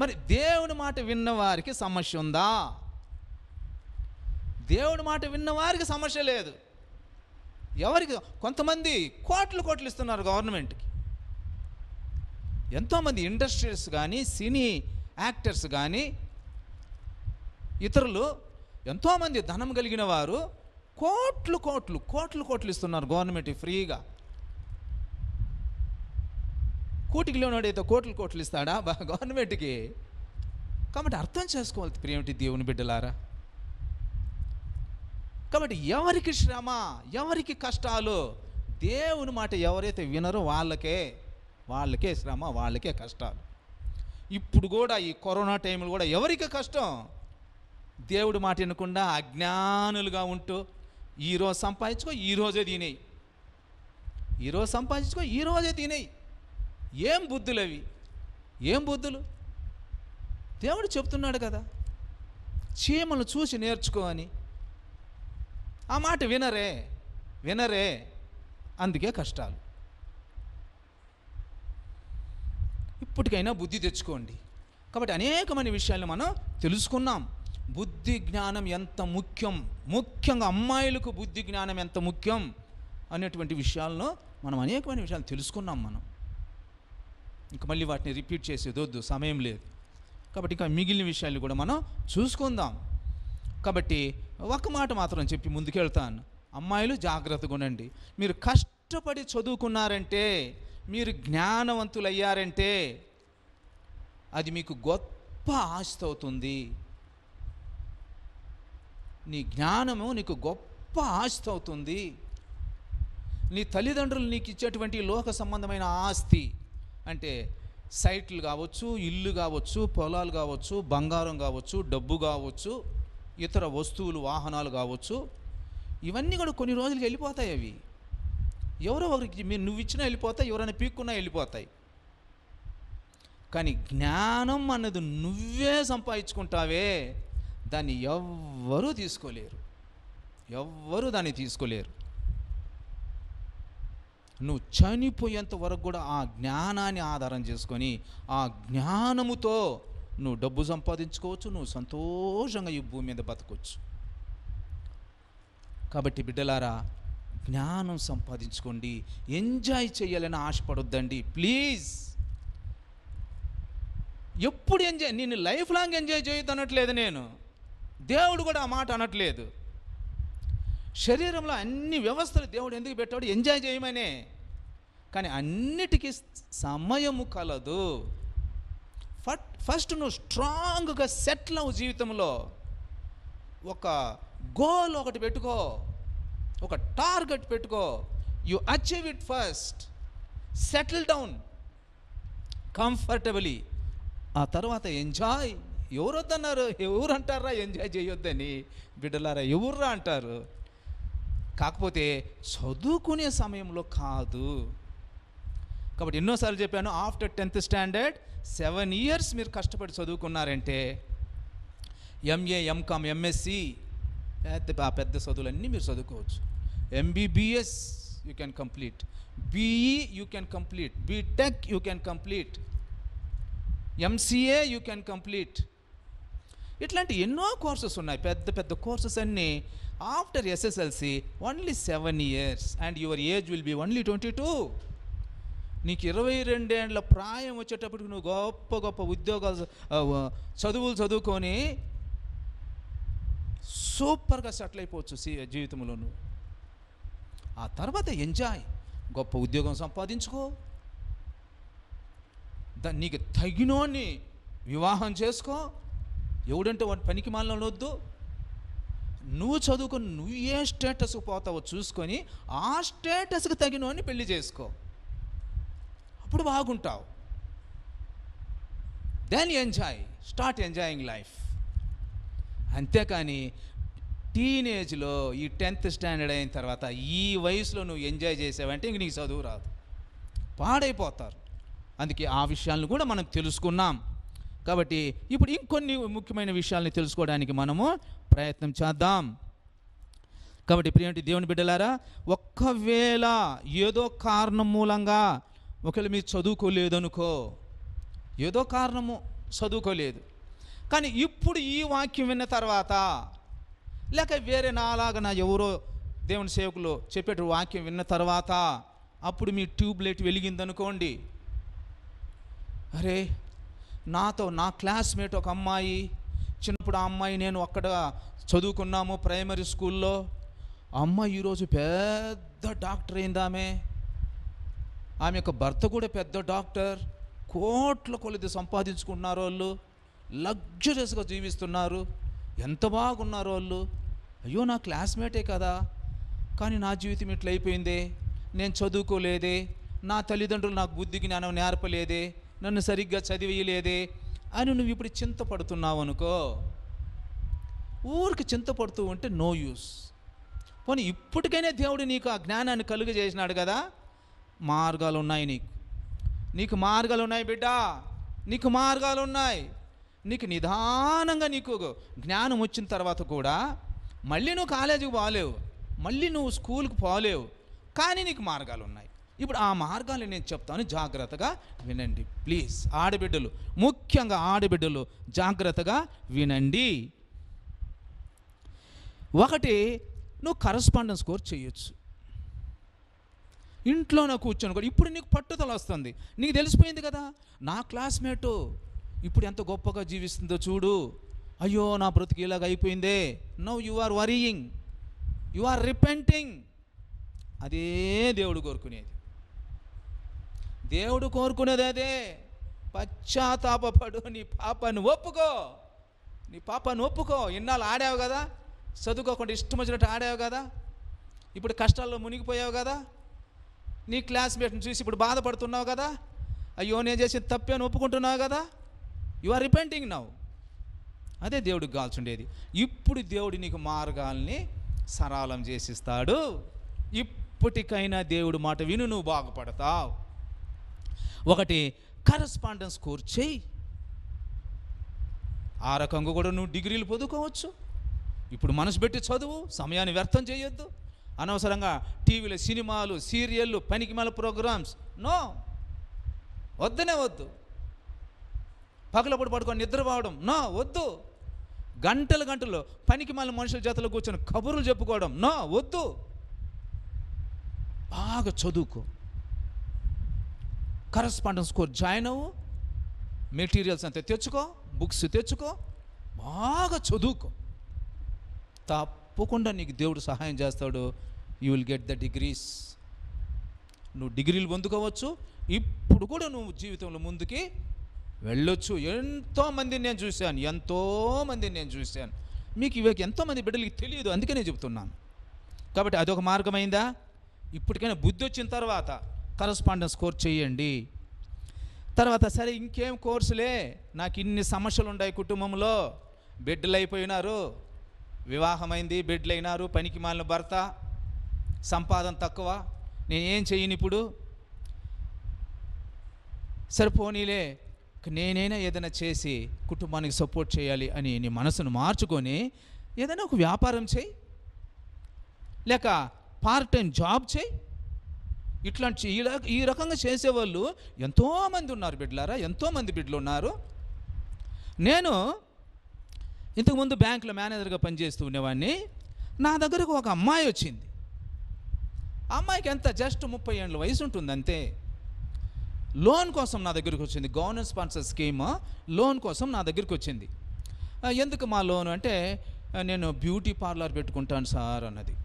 మరి దేవుని మాట విన్నవారికి సమస్య ఉందా? దేవుని మాట విన్నవారికి సమస్య లేదు. ఎవరికి? కొంతమంది కోట్లు ఇస్తున్నారు గవర్నమెంట్కి. ఎంతోమంది ఇండస్ట్రీస్ కానీ, సినీ యాక్టర్స్ కానీ, ఇతరులు ఎంతోమంది ధనం కలిగిన వారు కోట్లు ఇస్తున్నారు గవర్నమెంట్ ఫ్రీగా. కోటికి లోనోడైతే కోట్లు ఇస్తాడా గవర్నమెంట్కి? కాబట్టి అర్థం చేసుకోవాలి ప్రియమిటి దేవుని బిడ్డలారా. కాబట్టి ఎవరికి శ్రమ, ఎవరికి కష్టాలు? దేవుని మాట ఎవరైతే వినరో వాళ్ళకే శ్రమ, వాళ్ళకే కష్టాలు. ఇప్పుడు కూడా ఈ కరోనా టైంలో కూడా ఎవరికి కష్టం? దేవుడి మాట వినకుండా అజ్ఞానులుగా ఉంటూ ఈరోజు సంపాదించుకో ఈరోజే తినేయి, ఈరోజు సంపాదించుకో ఈరోజే తినేయి. ఏం బుద్ధులు అవి? ఏం బుద్ధులు? దేవుడు చెప్తున్నాడు కదా, చీమలు చూసి నేర్చుకో అని. ఆ మాట వినరే, అందుకే కష్టాలు. ఇప్పటికైనా బుద్ధి తెచ్చుకోండి. కాబట్టి అనేకమైన విషయాలు మనం తెలుసుకున్నాం. బుద్ధి జ్ఞానం ఎంత ముఖ్యంగా అమ్మాయిలకు బుద్ధి జ్ఞానం ఎంత ముఖ్యం అనేటువంటి విషయాలను మనం అనేకమైన విషయాలు తెలుసుకున్నాం. మనం ఇంక మళ్ళీ వాటిని రిపీట్ చేసేది వద్దు, సమయం లేదు. కాబట్టి ఇంకా మిగిలిన విషయాలు కూడా మనం చూసుకుందాం. కాబట్టి ఒక మాట మాత్రం చెప్పి ముందుకెళ్తాను. అమ్మాయిలు జాగ్రత్తగా ఉండండి. మీరు కష్టపడి చదువుకున్నారంటే మీరు జ్ఞానవంతులయ్యారంటే అది మీకు గొప్ప ఆస్తి అవుతుంది. నీ జ్ఞానము నీకు గొప్ప ఆస్తి అవుతుంది. నీ తల్లిదండ్రులు నీకు ఇచ్చేటువంటి లోక సంబంధమైన ఆస్తి అంటే సైట్లు కావచ్చు, ఇల్లు కావచ్చు, పొలాలు కావచ్చు, బంగారం కావచ్చు, డబ్బు కావచ్చు, ఇతర వస్తువులు వాహనాలు కావచ్చు, ఇవన్నీ కూడా కొన్ని రోజులకి వెళ్ళిపోతాయి. అవి ఎవరో ఒకరికి నువ్వు ఇచ్చినా వెళ్ళిపోతాయి, ఎవరైనా పీక్కున్నా వెళ్ళిపోతాయి. కానీ జ్ఞానం అన్నది నువ్వే సంపాదించుకుంటావే, దాన్ని ఎవ్వరూ తీసుకోలేరు. ఎవ్వరూ దాన్ని తీసుకోలేరు. నువ్వు చనిపోయేంత వరకు కూడా ఆ జ్ఞానాన్ని ఆధారం చేసుకొని ఆ జ్ఞానముతో నువ్వు డబ్బు సంపాదించుకోవచ్చు, నువ్వు సంతోషంగా ఈ భూమి మీద బతకొచ్చు. కాబట్టి బిడ్డలారా, జ్ఞానం సంపాదించుకోండి. ఎంజాయ్ చేయాలని ఆశపడొద్దండి ప్లీజ్. ఎప్పుడు ఎంజాయ్, నేను లైఫ్ లాంగ్ ఎంజాయ్ చేయొద్దు అనట్లేదు నేను. దేవుడు కూడా ఆ మాట అనట్లేదు. శరీరంలో అన్ని వ్యవస్థలు దేవుడు ఎందుకు పెట్టాడు? ఎంజాయ్ చేయమనే. కానీ అన్నిటికీ సమయము కలదు. ఫస్ట్ నువ్వు స్ట్రాంగ్గా సెటిల్ అవ్వు జీవితంలో. ఒక గోల్ ఒకటి పెట్టుకో, ఒక టార్గెట్ పెట్టుకో. You achieve it first, settle down comfortably. ఆ తర్వాత ఎంజాయ్. ఎవరు వద్దన్నారు? ఎవరు అంటారా ఎంజాయ్ చేయొద్దని? బిడ్డలారా, ఎవర్రా అంటారు? కాకపోతే చదువుకునే సమయంలో కాదు. కాబట్టి ఎన్నోసార్లు చెప్పాను, ఆఫ్టర్ 10th స్టాండర్డ్ 7 years మీరు కష్టపడి చదువుకున్నారంటే ఎంఏ, ఎంకామ్, ఎంఎస్సి పెద్ద చదువులన్నీ మీరు చదువుకోవచ్చు. MBBS you can complete, BE you can complete, BTech you can complete, MCA you can complete. ఇట్లాంటి ఎన్నో కోర్సెస్ ఉన్నాయి, పెద్ద పెద్ద కోర్సెస్ అన్నీ. After SSLC only 7 years and your age will be only 22. నీకు 22 ఏళ్ళ ప్రాయం వచ్చేటప్పటికి నువ్వు గొప్ప గొప్ప ఉద్యోగాలు, చదువులు చదువుకొని సూపర్గా సెటిల్ అయిపోవచ్చు జీవితంలో నువ్వు. ఆ తర్వాత ఎంజాయ్, గొప్ప ఉద్యోగం సంపాదించుకో, నీకు తగినోని వివాహం చేసుకో. ఎవడంటే వాడి పనికి మాలను వద్దు. నువ్వు చదువుకొని నువ్వు ఏ స్టేటస్కి పోతావో చూసుకొని ఆ స్టేటస్కి తగినోని పెళ్లి చేసుకో. అప్పుడు బాగుంటావు. Then enjoy, start enjoying life. అంతేకాని టీనేజ్లో ఈ 10th స్టాండర్డ్ అయిన తర్వాత ఈ వయసులో నువ్వు ఎంజాయ్ చేసావంటే ఇంక నీకు చదువు రాదు, పాడైపోతారు. అందుకే ఆ విషయాలను కూడా మనం తెలుసుకున్నాం. కాబట్టి ఇప్పుడు ఇంకొన్ని ముఖ్యమైన విషయాల్ని తెలుసుకోవడానికి మనము ప్రయత్నం చేద్దాం. కాబట్టి ప్రియమైన దేవుని బిడ్డలారా, ఒక్కవేళ ఏదో కారణం మూలంగా ఒకవేళ మీరు చదువుకోలేదనుకో, ఏదో కారణము చదువుకోలేదు, కానీ ఇప్పుడు ఈ వాక్యం విన్న తర్వాత, లేక వేరే నాలాగా ఎవరో దేవుని సేవకులు చెప్పేట వాక్యం విన్న తర్వాత అప్పుడు మీ ట్యూబ్లైట్ వెలిగిందనుకోండి, అరే నాతో నా క్లాస్మేట్ ఒక అమ్మాయి, చిన్నప్పుడు ఆ అమ్మాయి నేను అక్కడ చదువుకున్నాము ప్రైమరీ స్కూల్లో, ఆ అమ్మాయి ఈరోజు పెద్ద డాక్టర్ అయిందామె, ఆమె యొక్క భర్త కూడా పెద్ద డాక్టర్, కోట్ల కొలది సంపాదించుకుంటున్నారు వాళ్ళు, లగ్జరియస్గా జీవిస్తున్నారు, ఎంత బాగున్నారు వాళ్ళు. అయ్యో నా క్లాస్మేటే కదా, కానీ నా జీవితం ఇట్లా అయిపోయిందే, నేను చదువుకోలేదే, నా తల్లిదండ్రులు నాకు బుద్ధి జ్ఞానం నేర్పలేదే, నన్ను సరిగ్గా చదివేయలేదే అని నువ్వు ఇప్పుడు చింతపడుతున్నావు అనుకో. ఊరికి చింతపడుతూ ఉంటే నో యూస్. పోనీ ఇప్పటికైనా దేవుడు నీకు ఆ జ్ఞానాన్ని కలుగజేసినాడు కదా, మార్గాలు ఉన్నాయి, నీకు మార్గాలు ఉన్నాయి బిడ్డ, నీకు మార్గాలు ఉన్నాయి. నీకు నిదానంగా నీకు జ్ఞానం వచ్చిన తర్వాత కూడా మళ్ళీ నువ్వు కాలేజీకి పోలేవు, మళ్ళీ నువ్వు స్కూల్కి పోలేవు, కానీ నీకు మార్గాలు ఉన్నాయి. ఇప్పుడు ఆ మార్గాలు నేను చెప్తాను, జాగ్రత్తగా వినండి ప్లీజ్. ఆడబిడ్డలు, ముఖ్యంగా ఆడబిడ్డలు జాగ్రత్తగా వినండి. ఒకటి, నువ్వు కరస్పాండెన్స్ కోర్స్ చేయొచ్చు. ఇంట్లోనే కూర్చొని కూడా ఇప్పుడు నీకు పట్టుదల వస్తుంది, నీకు తెలిసిపోయింది కదా నా క్లాస్మేటు ఇప్పుడు ఎంత గొప్పగా జీవిస్తుందో చూడు, అయ్యో నా బ్రతికి ఇలాగ అయిపోయిందే. Now you are worrying, you are repenting. అదే దేవుడు కోరుకునేది. దేవుడు కోరుకునేది అదే. పశ్చాత్తాపపడు, నీ పాపాన్ని ఒప్పుకో. ఇన్నాళ్ళు ఆడావు కదా, చదువుకోకుండా ఇష్టం వచ్చినట్టు ఆడావు కదా, ఇప్పుడు కష్టాల్లో మునిగిపోయావు కదా, నీ క్లాస్మేట్ని చూసి ఇప్పుడు బాధపడుతున్నావు కదా, అయ్యో నేను చేసిన తప్పే అని ఒప్పుకుంటున్నావు కదా, యు ఆర్ రిపెంటింగ్ నౌ. అదే దేవుడికి కాల్చుండేది. ఇప్పుడు దేవుడు నీకు మార్గాల్ని సరళం చేసిస్తాడు. ఇప్పటికైనా దేవుడు మాట విను, నువ్వు బాగుపడతావు. ఒకటి, కరస్పాండెన్స్ కోర్స్ చేయి. ఆ రకంగా కూడా నువ్వు డిగ్రీలు పొందుకోవచ్చు. ఇప్పుడు మనసు పెట్టి చదువు, సమయాన్ని వ్యర్థం చేయొద్దు. అనవసరంగా టీవీలో సినిమాలు, సీరియళ్ళు, పనికిమాల ప్రోగ్రామ్స్ వద్దు. పగలపూట పడుకొని నిద్రపోవడం వద్దు. గంటలు పనికిమాల మనుషుల చేతలో కూర్చొని కబుర్లు చెప్పుకోవడం వద్దు. బాగా చదువుకో, కరస్పాండెన్స్ కోర్స్ జాయిన్ అవ్వు, మెటీరియల్స్ అంతా తెచ్చుకో, బుక్స్ తెచ్చుకో, బాగా చదువుకో. తప్పకుండా నీకు దేవుడు సహాయం చేస్తాడు. You will get the degrees. నువ్వు డిగ్రీలు పొందుకోవచ్చు. ఇప్పుడు కూడా నువ్వు జీవితంలో ముందుకి వెళ్ళొచ్చు. ఎంతోమందిని నేను చూశాను. మీకు ఇవి ఎంతోమంది బిడ్డలకి తెలియదు, అందుకే నేను చెబుతున్నాను. కాబట్టి అదొక మార్గమైందా? ఇప్పటికైనా బుద్ధి వచ్చిన తర్వాత కరస్పాండెన్స్ కోర్స్ చేయండి. తర్వాత సరే ఇంకేం కోర్సులే, నాకు ఇన్ని సమస్యలు ఉన్నాయి కుటుంబంలో, బిడ్డలు అయిపోయినారు, వివాహమైంది, బిడ్డలు అయినారు, పనికి మాలిన భర్త, సంపాదన తక్కువ, నేనేం చేయను ఇప్పుడు, సరిపోనీలే నేనైనా ఏదైనా చేసి కుటుంబానికి సపోర్ట్ చేయాలి అని నీ మనసును మార్చుకొని ఏదైనా ఒక వ్యాపారం చేయి, లేక పార్ట్ టైం జాబ్ చేయి. ఇట్లాంటి ఈ రకంగా చేసేవాళ్ళు ఎంతోమంది ఉన్నారు బిడ్డలారా, ఎంతోమంది బిడ్డలు ఉన్నారు. నేను ఇంతకుముందు బ్యాంకులో మేనేజర్గా పనిచేస్తూ ఉండేవాడిని. నా దగ్గరకు ఒక అమ్మాయి వచ్చింది. ఆ అమ్మాయికి ఎంత జస్ట్ 30 ఏళ్ళ వయసు ఉంటుంది అంతే. లోన్ కోసం నా దగ్గరికి వచ్చింది. గవర్నమెంట్ స్పాన్సర్ స్కీమ్ లోన్ కోసం నా దగ్గరికి వచ్చింది. ఎందుకు మా లోన్ అంటే, నేను బ్యూటీ పార్లర్ పెట్టుకుంటాను సార్ అన్నది.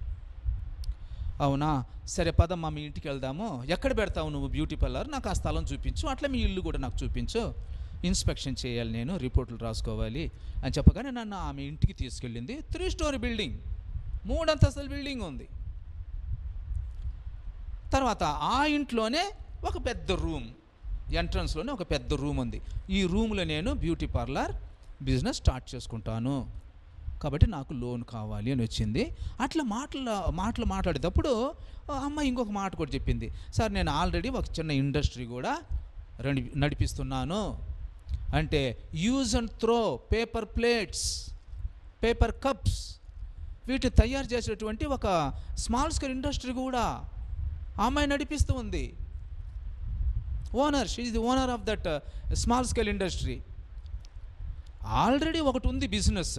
అవునా, సరే పదమ్మా మీ ఇంటికి వెళ్దాము. ఎక్కడ పెడతావు నువ్వు బ్యూటీ పార్లర్? నాకు ఆ స్థలం చూపించు, అట్లా మీ ఇల్లు కూడా నాకు చూపించు, ఇన్స్పెక్షన్ చేయాలి, నేను రిపోర్టులు రాసుకోవాలి అని చెప్పగానే నన్ను ఆమె ఇంటికి తీసుకెళ్ళింది. 3 స్టోరీ బిల్డింగ్, 3 అంతస్తుల బిల్డింగ్ ఉంది. తర్వాత ఆ ఇంట్లోనే ఒక పెద్ద రూమ్, ఎంట్రన్స్లోనే ఒక పెద్ద రూమ్ ఉంది. ఈ రూమ్లో నేను బ్యూటీ పార్లర్ బిజినెస్ స్టార్ట్ చేసుకుంటాను, కాబట్టి నాకు లోన్ కావాలి అని వచ్చింది. అట్లా మాట్లాడేటప్పుడు అమ్మాయి ఇంకొక మాట కూడా చెప్పింది. సార్ నేను ఆల్రెడీ ఒక చిన్న ఇండస్ట్రీ కూడా నడిపిస్తున్నాను. అంటే use and throw paper plates, paper cups, వీటిని తయారు చేసేటువంటి ఒక స్మాల్ స్కేల్ ఇండస్ట్రీ కూడా అమ్మాయి నడిపిస్తూ ఉంది. Owner, she is the owner of that small scale industry. Already ఒకటి ఉంది బిజినెస్,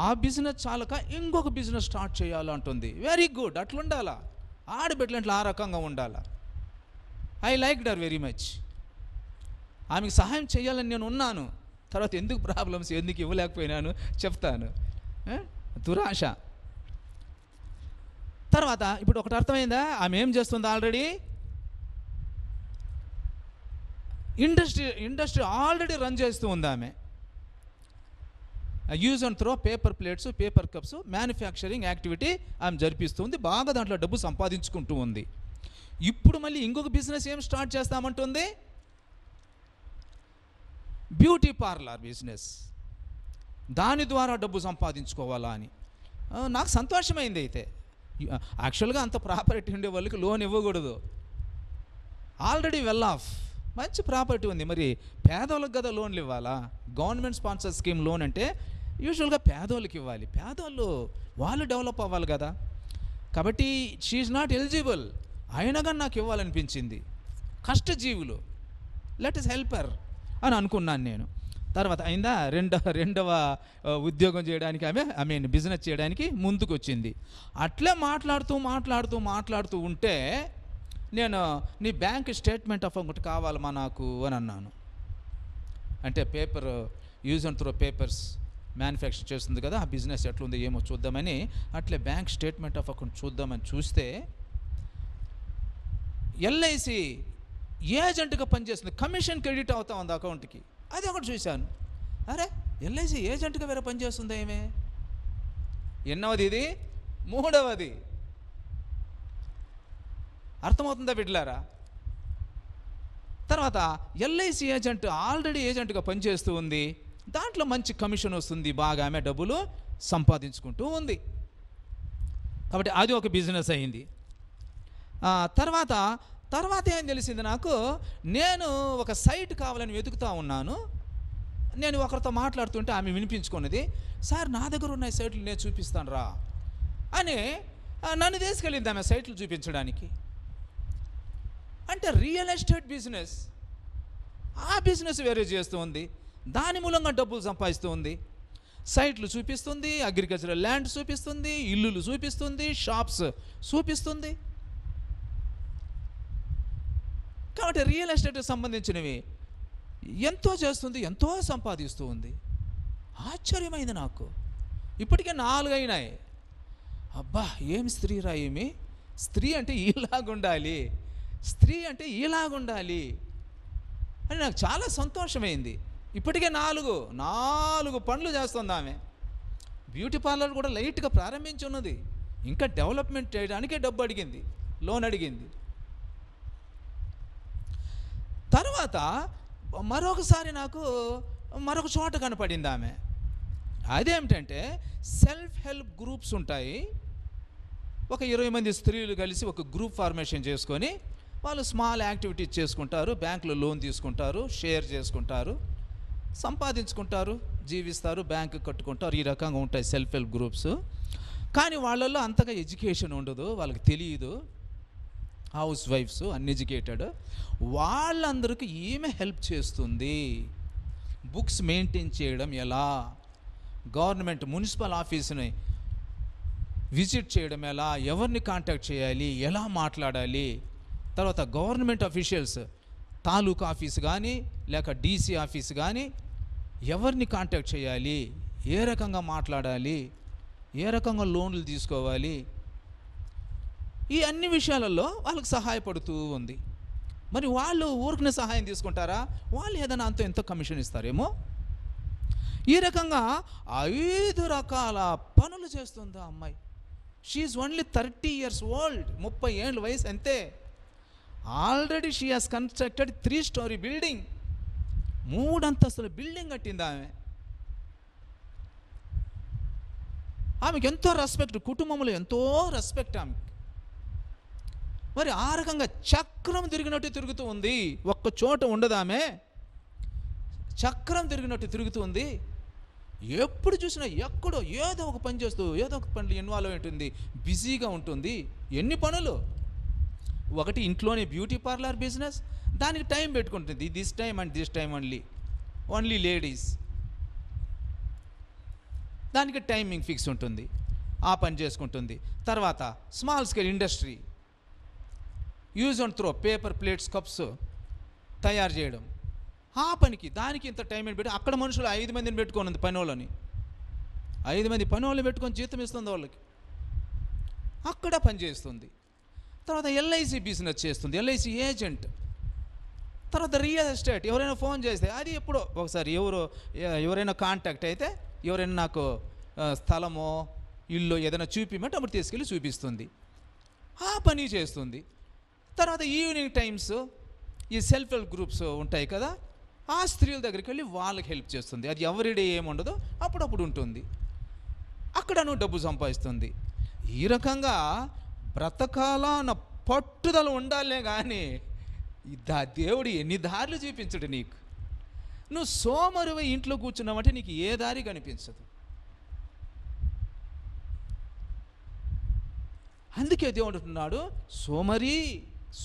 ఆ బిజినెస్ చాలక ఇంకొక బిజినెస్ స్టార్ట్ చేయాలంటుంది. వెరీ గుడ్, అట్లా ఉండాలా, ఆడబిడ్డలు ఆ రకంగా ఉండాలా. I like her very much. ఆమెకు సహాయం చేయాలని నేను ఉన్నాను. తర్వాత ఎందుకు ప్రాబ్లమ్స్, ఎందుకు ఇవ్వలేకపోయినాను చెప్తాను. దురాశ. తర్వాత ఇప్పుడు ఒకటి అర్థమైందా, ఆమె ఏం చేస్తుంది? ఆల్రెడీ ఇండస్ట్రీ ఆల్రెడీ రన్ చేస్తూ ఉంది ఆమె. Use and throw paper plates, paper cups manufacturing activity ఆమె జరిపిస్తుంది. బాగా దాంట్లో డబ్బు సంపాదించుకుంటూ ఉంది. ఇప్పుడు మళ్ళీ ఇంకొక బిజినెస్ ఏం స్టార్ట్ చేస్తామంటుంది? బ్యూటీ పార్లర్ బిజినెస్, దాని ద్వారా డబ్బు సంపాదించుకోవాలా అని. నాకు సంతోషమైంది. అయితే యాక్చువల్గా అంత ప్రాపర్టీ ఉండే వాళ్ళకి లోన్ ఇవ్వకూడదు. ఆల్రెడీ వెల్ ఆఫ్, మంచి ప్రాపర్టీ ఉంది, మరి పేదోళ్ళకి కదా లోన్లు ఇవ్వాలా? గవర్నమెంట్ స్పాన్సర్ స్కీమ్ లోన్ అంటే యూజువల్గా పేదోళ్ళకి ఇవ్వాలి. పేదోళ్ళు వాళ్ళు డెవలప్ అవ్వాలి కదా. కాబట్టి షీ ఈజ్ నాట్ ఎలిజిబుల్. అయినా కానీ నాకు ఇవ్వాలనిపించింది. కష్టజీవులు, లెట్ ఇస్ హెల్ప్ హర్ అని అనుకున్నాను నేను. తర్వాత అయిందా, రెండవ ఉద్యోగం చేయడానికి ఆమె బిజినెస్ చేయడానికి ముందుకు వచ్చింది. అట్లే మాట్లాడుతూ ఉంటే నేను, నీ బ్యాంక్ స్టేట్మెంట్ ఆఫ్ ఒకటి కావాలమ్మా నాకు అని అన్నాను. అంటే paper use and throw papers manufacture చేస్తుంది కదా, ఆ బిజినెస్ ఎట్లుందో ఏమో చూద్దామని అట్లే బ్యాంక్ స్టేట్మెంట్ ఆఫ్ అకౌంట్ చూద్దామని చూస్తే ఎల్ఐసి ఏజెంట్గా పనిచేస్తుంది, కమిషన్ క్రెడిట్ అవుతా ఉంది అకౌంట్కి. అది ఒకటి చూశాను. అరే, ఎల్ఐసి ఏజెంట్గా వేరే పనిచేస్తుంది ఏమే. ఎన్నవది ఇది? మూడవది. అర్థమవుతుందా బిడ్డలారా? తర్వాత ఎల్ఐసి ఏజెంట్ ఆల్రెడీ ఏజెంట్గా పనిచేస్తూ ఉంది, దాంట్లో మంచి కమిషన్ వస్తుంది, బాగా ఆమె డబ్బులు సంపాదించుకుంటూ ఉంది. కాబట్టి అది ఒక బిజినెస్ అయింది. తర్వాత ఏం తెలిసింది నాకు, నేను ఒక సైట్ కావాలని వెతుకుతూ ఉన్నాను. నేను ఒకరితో మాట్లాడుతుంటే ఆమె వినిపించుకున్నది, సార్ నా దగ్గర ఉన్న సైట్లు నేను చూపిస్తాను రా అని నన్ను తీసుకెళ్ళింది ఆమె సైట్లు చూపించడానికి. అంటే రియల్ ఎస్టేట్ బిజినెస్, ఆ బిజినెస్ వేరే చేస్తూ ఉంది, దాని మూలంగా డబ్బులు సంపాదిస్తూ ఉంది. సైట్లు చూపిస్తుంది, అగ్రికల్చరల్ ల్యాండ్ చూపిస్తుంది, ఇల్లులు చూపిస్తుంది, షాప్స్ చూపిస్తుంది. కాబట్టి రియల్ ఎస్టేట్కి సంబంధించినవి ఎంతో చేస్తుంది, ఎంతో సంపాదిస్తూ ఉంది. ఆశ్చర్యమైంది నాకు. ఇప్పటికే 4 అయినాయి. అబ్బా, ఏం స్త్రీ రా ఏమి, స్త్రీ అంటే ఇలాగుండాలి, స్త్రీ అంటే ఇలాగుండాలి అని నాకు చాలా సంతోషమైంది. ఇప్పటికే 4 పనులు చేస్తుంది ఆమె. బ్యూటీ పార్లర్ కూడా లైట్గా ప్రారంభించి ఉన్నది, ఇంకా డెవలప్మెంట్ చేయడానికే డబ్బు అడిగింది, లోన్ అడిగింది. తర్వాత మరొకసారి నాకు మరొక చోట కనపడింది ఆమె. అదేమిటంటే సెల్ఫ్ హెల్ప్ గ్రూప్స్ ఉంటాయి. ఒక 20 మంది స్త్రీలు కలిసి ఒక గ్రూప్ ఫార్మేషన్ చేసుకొని వాళ్ళు స్మాల్ యాక్టివిటీస్ చేసుకుంటారు, బ్యాంకులో లోన్ తీసుకుంటారు, షేర్ చేసుకుంటారు, సంపాదించుకుంటారు, జీవిస్తారు, బ్యాంకు కట్టుకుంటారు. ఈ రకంగా ఉంటాయి సెల్ఫ్ హెల్ప్ గ్రూప్స్. కానీ వాళ్ళల్లో అంతగా ఎడ్యుకేషన్ ఉండదు, వాళ్ళకి తెలియదు. హౌస్ వైఫ్స్, అన్ఎడ్యుకేటెడ్, వాళ్ళందరికీ ఈమె హెల్ప్ చేస్తుంది. బుక్స్ మెయింటైన్ చేయడం ఎలా, గవర్నమెంట్ మున్సిపల్ ఆఫీస్ని విజిట్ చేయడం ఎలా, ఎవరిని కాంటాక్ట్ చేయాలి, ఎలా మాట్లాడాలి, తర్వాత గవర్నమెంట్ అఫీషియల్స్ తాలూకా ఆఫీస్ కానీ లేక డీసీ ఆఫీస్ కానీ ఎవరిని కాంటాక్ట్ చేయాలి, ఏ రకంగా మాట్లాడాలి, ఏ రకంగా లోన్లు తీసుకోవాలి, ఈ అన్ని విషయాలలో వాళ్ళకి సహాయపడుతూ ఉంది. మరి వాళ్ళు ఊరికనే సహాయం తీసుకుంటారా? వాళ్ళు ఏదైనా అంత ఎంతో కమిషన్ ఇస్తారేమో. ఈ రకంగా 5 రకాల పనులు చేస్తుంది ఆ అమ్మాయి. షీఈస్ ఓన్లీ 30 years old, 30 ఏళ్ళ వయసు అంతే. Already she has constructed 3-story building, 3 అంతస్తుల బిల్డింగ్ కట్టింది ఆమె. ఆమెకు ఎంతో రెస్పెక్ట్, కుటుంబంలో ఎంతో రెస్పెక్ట్ ఆమె. మరి ఆ రకంగా చక్రం తిరిగినట్టు తిరుగుతూ ఉంది, ఒక్క చోట ఉండదు ఆమె, చక్రం తిరిగినట్టు తిరుగుతూ ఉంది. ఎప్పుడు చూసినా ఎక్కడో ఏదో ఒక పని చేస్తూ, ఏదో ఒక పనులు ఇన్వాల్వ్ ఉంటుంది, బిజీగా ఉంటుంది. ఎన్ని పనులు! ఒకటి ఇంట్లోనే బ్యూటీ పార్లర్ బిజినెస్, దానికి టైం పెట్టుకుంటుంది, this time and this time only ladies, దానికి టైమింగ్ ఫిక్స్ ఉంటుంది, ఆ పని చేసుకుంటుంది. తర్వాత small scale industry, use and throw paper plates, cups తయారు చేయడం, ఆ పనికి దానికి ఇంత టైం పెట్టి అక్కడ మనుషులు 5 మందిని పెట్టుకోనుంది, పని వాళ్ళని 5 మంది పని వాళ్ళని పెట్టుకొని జీతం ఇస్తుంది వాళ్ళకి, అక్కడ పని చేస్తుంది. తర్వాత ఎల్ఐసి బిజినెస్ చేస్తుంది, ఎల్ఐసి ఏజెంట్. తర్వాత రియల్ ఎస్టేట్, ఎవరైనా ఫోన్ చేస్తే అది ఎప్పుడో ఒకసారి ఎవరైనా కాంటాక్ట్ అయితే, ఎవరైనా నాకు స్థలమో ఇల్లు ఏదైనా చూపిమంటే అప్పుడు తీసుకెళ్ళి చూపిస్తుంది, ఆ పని చేస్తుంది. తర్వాత ఈవినింగ్ టైమ్స్ ఈ సెల్ఫ్ హెల్ప్ గ్రూప్స్ ఉంటాయి కదా, ఆ స్త్రీల దగ్గరికి వెళ్ళి వాళ్ళకి హెల్ప్ చేస్తుంది. అది ఎవ్రీడే ఏముండదో అప్పుడప్పుడు ఉంటుంది, అక్కడ నువ్వు డబ్బు సంపాదిస్తుంది. ఈ రకంగా బ్రతకాలన్న పట్టుదల ఉండాలే కానీ దేవుడు ఎన్ని దారులు చూపించడు నీకు. నువ్వు సోమరివై ఇంట్లో కూర్చున్నావంటే నీకు ఏ దారి కనిపించదు. అందుకే దేవుడు అంటున్నాడు,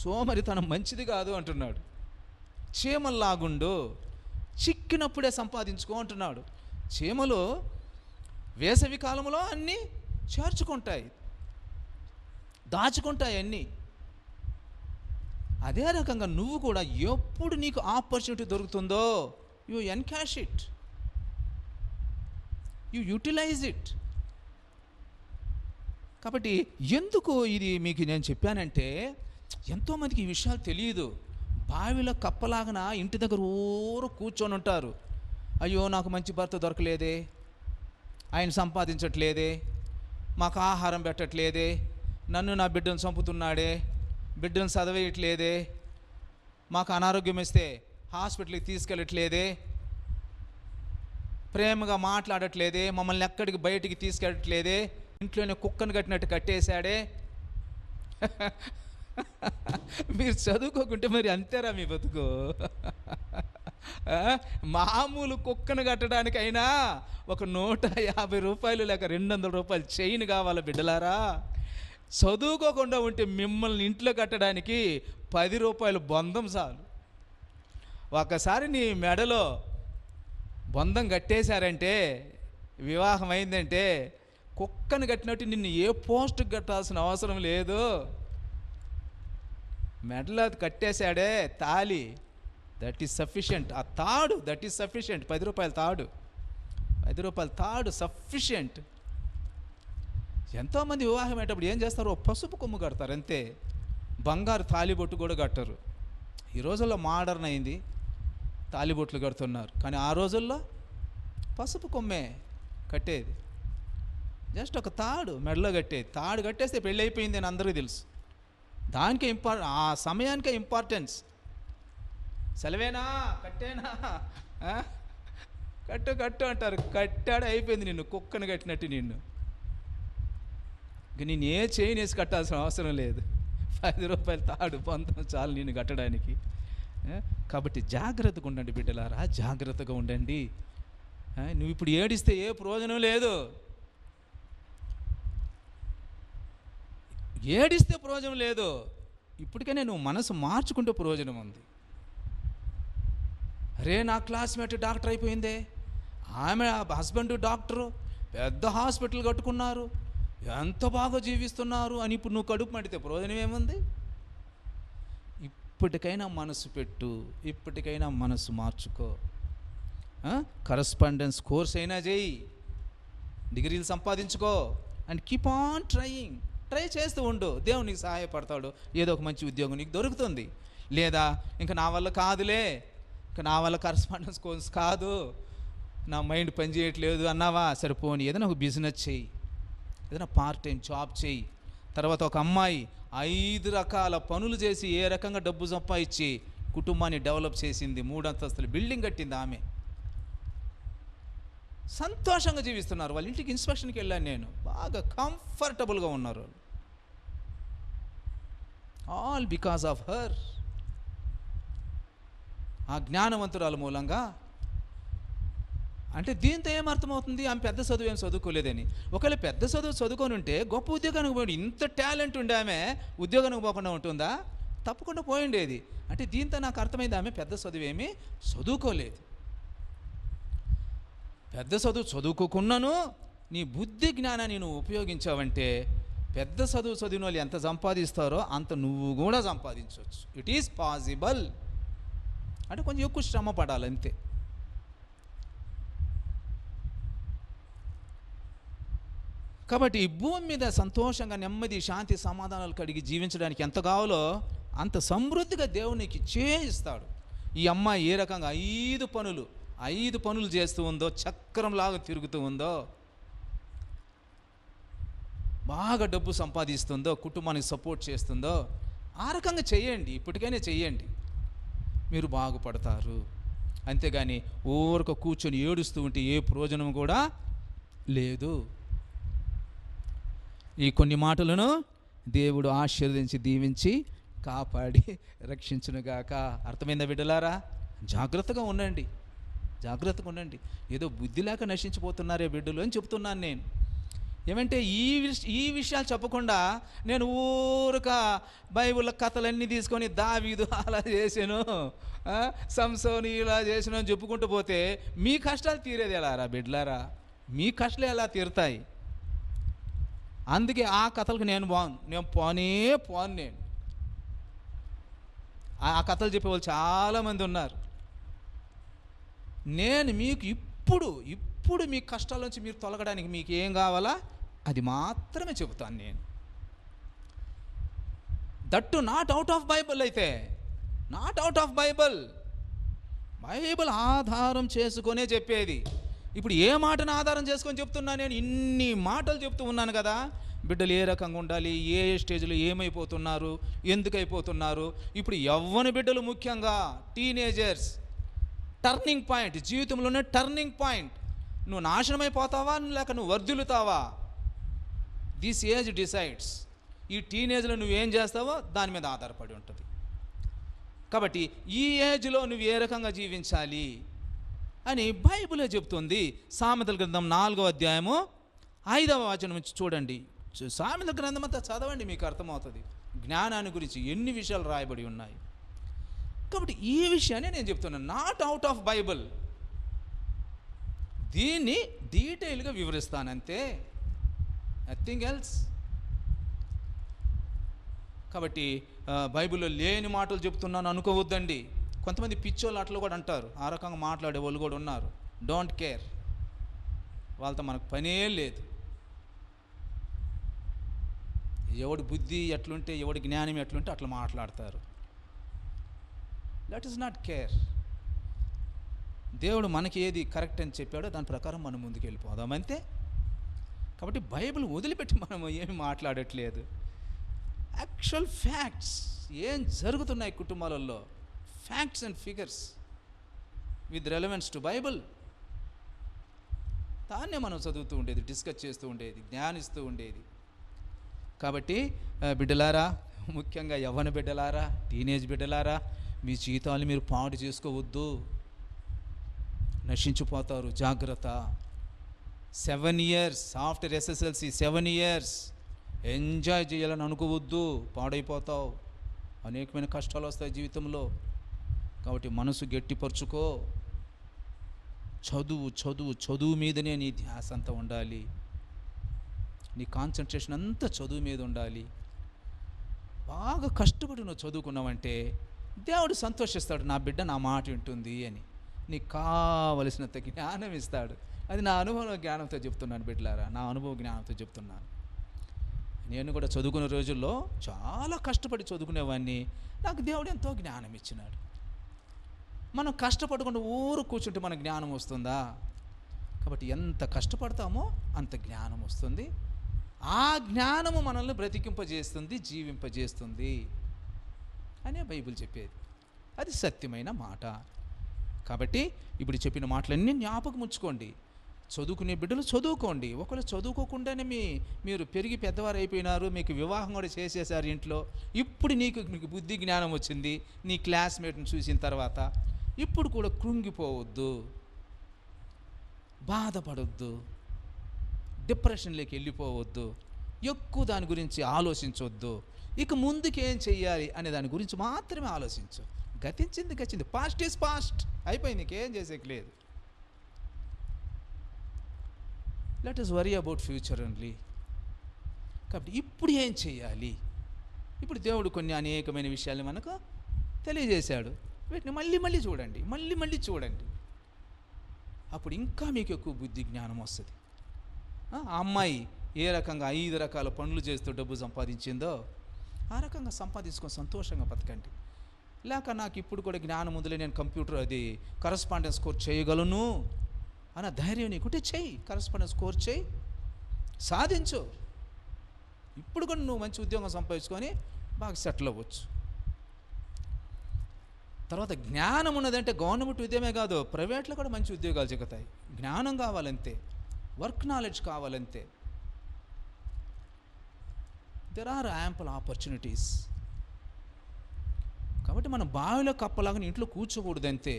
సోమరితనం మంచిది కాదు అంటున్నాడు. చీమల్లాగుండు, చిక్కినప్పుడే సంపాదించుకో అంటున్నాడు. చీమలు వేసవి కాలంలో అన్నీ చేర్చుకుంటాయి, దాచుకుంటాయి అన్నీ. అదే రకంగా నువ్వు కూడా ఎప్పుడు నీకు ఆపర్చునిటీ దొరుకుతుందో you encash it, you utilise it. కాబట్టి ఎందుకు ఇది మీకు నేను చెప్పానంటే, ఎంతోమందికి ఈ విషయాలు తెలియదు. బావిలో కప్పలాగన ఇంటి దగ్గర ఊరు కూర్చొని ఉంటారు. అయ్యో నాకు మంచి భర్త దొరకలేదే, ఆయన సంపాదించట్లేదే, మాకు ఆహారం పెట్టట్లేదే, నన్ను నా బిడ్డను చంపుతున్నాడే, బిడ్డను చదవేయట్లేదే, మాకు అనారోగ్యం వస్తే హాస్పిటల్కి తీసుకెళ్ళట్లేదే, ప్రేమగా మాట్లాడట్లేదే, మమ్మల్ని ఎక్కడికి బయటికి తీసుకెళ్ళట్లేదే, ఇంట్లోనే కుక్కను కట్టినట్టు కట్టేశాడే. మీరు చదువుకోకుంటే మరి అంతేరా మీ బతుకు. మామూలు కుక్కను కట్టడానికైనా ఒక 150 రూపాయలు లేక 200 రూపాయలు చైన్ కావాలి బిడ్డలారా. చదువుకోకుండా ఉంటే మిమ్మల్ని ఇంట్లో కట్టడానికి 10 రూపాయలు బొందం చాలు. ఒకసారి నీ మెడలో బొందం కట్టేశారంటే, వివాహం అయిందంటే, కుక్కను కట్టినట్టు నిన్ను ఏ పోస్టుకు కట్టాల్సిన అవసరం లేదు. మెడలో కట్టేశాడే తాళి, దట్ ఈస్ సఫిషియంట్. ఆ తాడు దట్ ఈస్ సఫిషియంట్. 10 రూపాయల తాడు, 10 రూపాయల తాడు సఫిషియంట్. ఎంతోమంది వివాహం అయ్యేటప్పుడు ఏం చేస్తారు? పసుపు కొమ్ము కడతారు అంతే, బంగారు తాలిబొట్టు కూడా కట్టరు. ఈ రోజుల్లో మోడర్న్ అయింది, తాలిబొట్లు కడుతున్నారు. కానీ ఆ రోజుల్లో పసుపు కొమ్మే కట్టేది, జస్ట్ ఒక తాడు మెడలో కట్టేది. తాడు కట్టేస్తే పెళ్ళి అయిపోయింది అని అందరికీ తెలుసు. దానికే ఆ సమయానికే ఇంపార్టెన్స్. సెలవేనా, కట్టేనా, కట్టు కట్టు అంటారు. కట్టాడు, అయిపోయింది. నిన్ను కుక్కను కట్టినట్టు నిన్ను. ఇంక నేను ఏ చైన్ వేసి కట్టాల్సిన అవసరం లేదు. 10 రూపాయల తాడు పొందడం చాలు నిన్ను కట్టడానికి. కాబట్టి జాగ్రత్తగా ఉండండి బిడ్డలారా, జాగ్రత్తగా ఉండండి. నువ్వు ఇప్పుడు ఏడిస్తే ఏ ప్రయోజనం లేదు. ఏడిస్తే ప్రయోజనం లేదు. ఇప్పటికైనా నువ్వు మనసు మార్చుకుంటే ప్రయోజనం ఉంది. అరే నా క్లాస్మేట్ డాక్టర్ అయిపోయిందే, ఆమె హస్బెండ్ డాక్టరు, పెద్ద హాస్పిటల్ కట్టుకున్నారు, ఎంత బాగా జీవిస్తున్నారు అని ఇప్పుడు నువ్వు కడుపు మడితే ప్రయోజనం ఏముంది? ఇప్పటికైనా మనసు పెట్టు, ఇప్పటికైనా మనసు మార్చుకో. కరస్పాండెన్స్ కోర్స్ అయినా చేయి, డిగ్రీలు సంపాదించుకో, and keep on trying. Try చేస్తూ ఉండు, దేవుడు నీకు సహాయపడతాడు. ఏదో ఒక మంచి ఉద్యోగం నీకు దొరుకుతుంది. లేదా ఇంకా నా వల్ల కాదులే, ఇంకా నా వల్ల కరస్పాండెన్స్ కోర్స్ కాదు, నా మైండ్ పని చేయట్లేదు అన్నావా, సరిపోని ఏదైనా ఒక బిజినెస్ చేయి, ఏదైనా పార్ట్ టైం జాబ్ చేయి. తర్వాత ఒక అమ్మాయి 5 రకాల పనులు చేసి ఏ రకంగా డబ్బు సంపాదించి కుటుంబాన్ని డెవలప్ చేసింది. 3 అంతస్తుల బిల్డింగ్ కట్టింది ఆమె. సంతోషంగా జీవిస్తున్నారు. వాళ్ళ ఇంటికి ఇన్స్పెక్షన్కి వెళ్ళాను నేను, బాగా కంఫర్టబుల్గా ఉన్నారు. All because of her. ఆ జ్ఞానవంతురాల మూలంగా. అంటే దీంతో ఏమర్థమవుతుంది? ఆమె పెద్ద చదువు ఏం చదువుకోలేదని. ఒకవేళ పెద్ద చదువు చదువుకొని ఉంటే గొప్ప ఉద్యోగానికి పోయి, ఇంత టాలెంట్ ఉండే ఆమె ఉద్యోగానికి పోకుండా ఉంటుందా? తప్పకుండా పోయిండేది. అంటే దీంతో నాకు అర్థమైంది, ఆమె పెద్ద చదువు ఏమీ చదువుకోలేదు. పెద్ద చదువు చదువుకోకున్నాను నీ బుద్ధి జ్ఞానాన్ని నువ్వు ఉపయోగించావంటే, పెద్ద చదువు చదివిన వాళ్ళు ఎంత సంపాదిస్తారో అంత నువ్వు కూడా సంపాదించవచ్చు. It is possible. అంటే కొంచెం ఎక్కువ శ్రమ పడాలి అంతే. కాబట్టి ఈ భూమి మీద సంతోషంగా, నెమ్మది, శాంతి, సమాధానాలు కలిగి జీవించడానికి ఎంత కావాలో అంత సమృద్ధిగా దేవుడు నీకు ఇస్తాడు. ఈ అమ్మాయి ఏ రకంగా 5 పనులు చేస్తూ ఉందో, చక్రంలాగా తిరుగుతూ ఉందో, బాగా డబ్బు సంపాదిస్తుందో, కుటుంబానికి సపోర్ట్ చేస్తుందో, ఆ రకంగా చెయ్యండి. ఇప్పటికైనా చెయ్యండి, మీరు బాగుపడతారు. అంతేగాని ఊరక కూర్చొని ఏడుస్తూ ఉంటే ఏ ప్రయోజనం కూడా లేదు. ఈ కొన్ని మాటలను దేవుడు ఆశీర్వదించి, దీవించి, కాపాడి రక్షించునుగాక. అర్థమైందా బిడ్డలారా? జాగ్రత్తగా ఉండండి, జాగ్రత్తగా ఉండండి. ఏదో బుద్ధి లేక నశించిపోతున్నారే బిడ్డలు అని చెప్తున్నాను నేను. ఏమంటే ఈ విషయాలు చెప్పకుండా నేను ఊరక బైబిల్ కథలన్నీ తీసుకొని దావీదు అలా చేసాను, సంసోను ఇలా చేసాను అని చెప్పుకుంటూ పోతే మీ కష్టాలు తీరేది ఎలారా బిడ్డలారా? మీ కష్టాలు ఎలా తీరుతాయి? అందుకే ఆ కథలకు నేను పోను. ఆ కథలు చెప్పేవాళ్ళు చాలామంది ఉన్నారు. నేను మీకు ఇప్పుడు మీ కష్టాల నుంచి మీరు తొలగడానికి మీకు ఏం కావాలా అది మాత్రమే చెబుతాను నేను. That not out of Bible అయితే, not out of Bible. Bible ఆధారం చేసుకొనే చెప్పేది. ఇప్పుడు ఏ మాటను ఆధారం చేసుకొని చెప్తున్నా? నేను ఇన్ని మాటలు చెప్తూ ఉన్నాను కదా. బిడ్డలు ఏ రకంగా ఉండాలి, ఏ స్టేజ్లో ఏమైపోతున్నారు, ఎందుకు అయిపోతున్నారు. ఇప్పుడు యవ్వన బిడ్డలు ముఖ్యంగా టీనేజర్స్, టర్నింగ్ పాయింట్, జీవితంలోనే టర్నింగ్ పాయింట్. నువ్వు నాశనమైపోతావా లేక నువ్వు వర్ధిల్లుతావా? This age decides. ఈ టీనేజ్లో నువ్వేం చేస్తావో దాని మీద ఆధారపడి ఉంటుంది. కాబట్టి ఈ ఏజ్లో నువ్వు ఏ రకంగా జీవించాలి అని బైబిలే చెప్తుంది. సామెతల గ్రంథం 4వ అధ్యాయము 5వ వచనం నుంచి చూడండి. సామెతల గ్రంథం అంతా చదవండి, మీకు అర్థమవుతుంది జ్ఞానాన్ని గురించి ఎన్ని విషయాలు రాయబడి ఉన్నాయి. కాబట్టి ఈ విషయాన్ని నేను చెప్తున్నాను, నాట్ అవుట్ ఆఫ్ బైబిల్. దీన్ని డీటెయిల్గా వివరిస్తానంతే, నథింగ్ ఎల్స్. కాబట్టి బైబిల్లో లేని మాటలు చెప్తున్నాను అనుకోవద్దండి. కొంతమంది పిచ్చోళ్ళు అట్లా కూడా అంటారు, ఆ రకంగా మాట్లాడే వాళ్ళు కూడా ఉన్నారు. డోంట్ కేర్, వాళ్ళతో మనకు పనే లేదు. ఎవడి బుద్ధి ఎట్లుంటే, ఎవడి జ్ఞానం ఎట్లుంటే అట్లా మాట్లాడతారు. Let is not care. దేవుడు మనకి ఏది కరెక్ట్ అని చెప్పాడో దాని ప్రకారం మనం ముందుకు వెళ్ళిపోదాం అంతే. కాబట్టి బైబిల్ వదిలిపెట్టి మనం ఏమి మాట్లాడట్లేదు. యాక్చువల్ ఫ్యాక్ట్స్ ఏం జరుగుతున్నాయి కుటుంబాలలో, facts and figures with relevance to Bible, దాన్నే మనం చదువుతూ ఉండేది, డిస్కస్ చేస్తూ ఉండేది, జ్ఞానిస్తూ ఉండేది. కాబట్టి బిడ్డలారా, ముఖ్యంగా యవ్వన బిడ్డలారా, టీనేజ్ బిడ్డలారా, మీ జీవితాలు మీరు పాడు చేసుకోవద్దు, నశించిపోతారు, జాగ్రత్త. 7 years after SSLC, 7 years enjoy చేయాలని అనుకోవద్దు, పాడైపోతావు. అనేకమైన కష్టాలు వస్తాయి జీవితంలో. కాబట్టి మనసు గట్టిపరుచుకో. చదువు చదువు చదువు మీదనే నీ ధ్యాస అంతా ఉండాలి, నీ కాన్సన్ట్రేషన్ అంతా చదువు మీద ఉండాలి. బాగా కష్టపడి నువ్వు చదువుకున్నావంటే దేవుడు సంతోషిస్తాడు, నా బిడ్డ నా మాట వింటుంది అని. నీకు కావలసినంత జ్ఞానం ఇస్తాడు. అది నా అనుభవ జ్ఞానంతో చెప్తున్నాను బిడ్డలారా, నా అనుభవ జ్ఞానంతో చెప్తున్నాను. నేను కూడా చదువుకునే రోజుల్లో చాలా కష్టపడి చదువుకునేవాడిని. నాకు దేవుడు ఎంతో జ్ఞానం ఇచ్చినాడు. మనం కష్టపడకుండా ఊరు కూర్చుంటే మన జ్ఞానం వస్తుందా? కాబట్టి ఎంత కష్టపడతామో అంత జ్ఞానం వస్తుంది. ఆ జ్ఞానము మనల్ని బ్రతికింపజేస్తుంది, జీవింపజేస్తుంది అనే బైబిల్ చెప్పేది. అది సత్యమైన మాట. కాబట్టి ఇప్పుడు చెప్పిన మాటలన్నీ జ్ఞాపకం ఉంచుకోండి. చదువుకునే బిడ్డలు చదువుకోండి. ఒకవేళ చదువుకోకుండానే మీరు పెరిగి పెద్దవారు అయిపోయినారు, మీకు వివాహం కూడా చేసేసారు ఇంట్లో, ఇప్పుడు మీకు బుద్ధి జ్ఞానం వచ్చింది నీ క్లాస్మేట్ని చూసిన తర్వాత, ఇప్పుడు కూడా కృంగిపోవద్దు, బాధపడొద్దు, డిప్రెషన్లోకి వెళ్ళిపోవద్దు, ఎక్కువ దాని గురించి ఆలోచించవద్దు. ఇక ముందుకేం చెయ్యాలి అనే దాని గురించి మాత్రమే ఆలోచించు. గతించింది గతించింది, పాస్ట్ ఈజ్ పాస్ట్, అయిపోయింది, ఇంకేం చేసేకి లేదు. Let us worry about future only. కాబట్టి ఇప్పుడు ఏం చేయాలి? ఇప్పుడు దేవుడు కొన్ని అనేకమైన విషయాలు మనకు తెలియజేశాడు. వీటిని మళ్ళీ చూడండి, మళ్ళీ చూడండి. అప్పుడు ఇంకా మీకు ఎక్కువ బుద్ధి జ్ఞానం వస్తుంది. ఆ అమ్మాయి ఏ రకంగా 5 రకాల పనులు చేస్తూ డబ్బు సంపాదించిందో ఆ రకంగా సంపాదించుకొని సంతోషంగా బతకండి. లేక నాకు ఇప్పుడు కూడా జ్ఞానం ఉందిలే, నేను కంప్యూటర్ అది కరస్పాండెన్స్ కోర్స్ చేయగలను అన్న ధైర్యం నీకుంటే చెయ్యి, కరస్పాండెన్స్ కోర్స్ చేయి, సాధించు. ఇప్పుడు కూడా నువ్వు మంచి ఉద్యోగం సంపాదించుకొని బాగా సెటిల్ అవ్వచ్చు. తర్వాత జ్ఞానం ఉన్నదంటే గవర్నమెంట్ ఉద్యోగమే కాదు, ప్రైవేట్లో కూడా మంచి ఉద్యోగాలు చిక్కుతాయి. జ్ఞానం కావాలంతే, వర్క్ నాలెడ్జ్ కావాలంతే. There are ample opportunities. కాబట్టి మనం బావిలో కప్పలాగా ఇంట్లో కూర్చోకూడదంతే,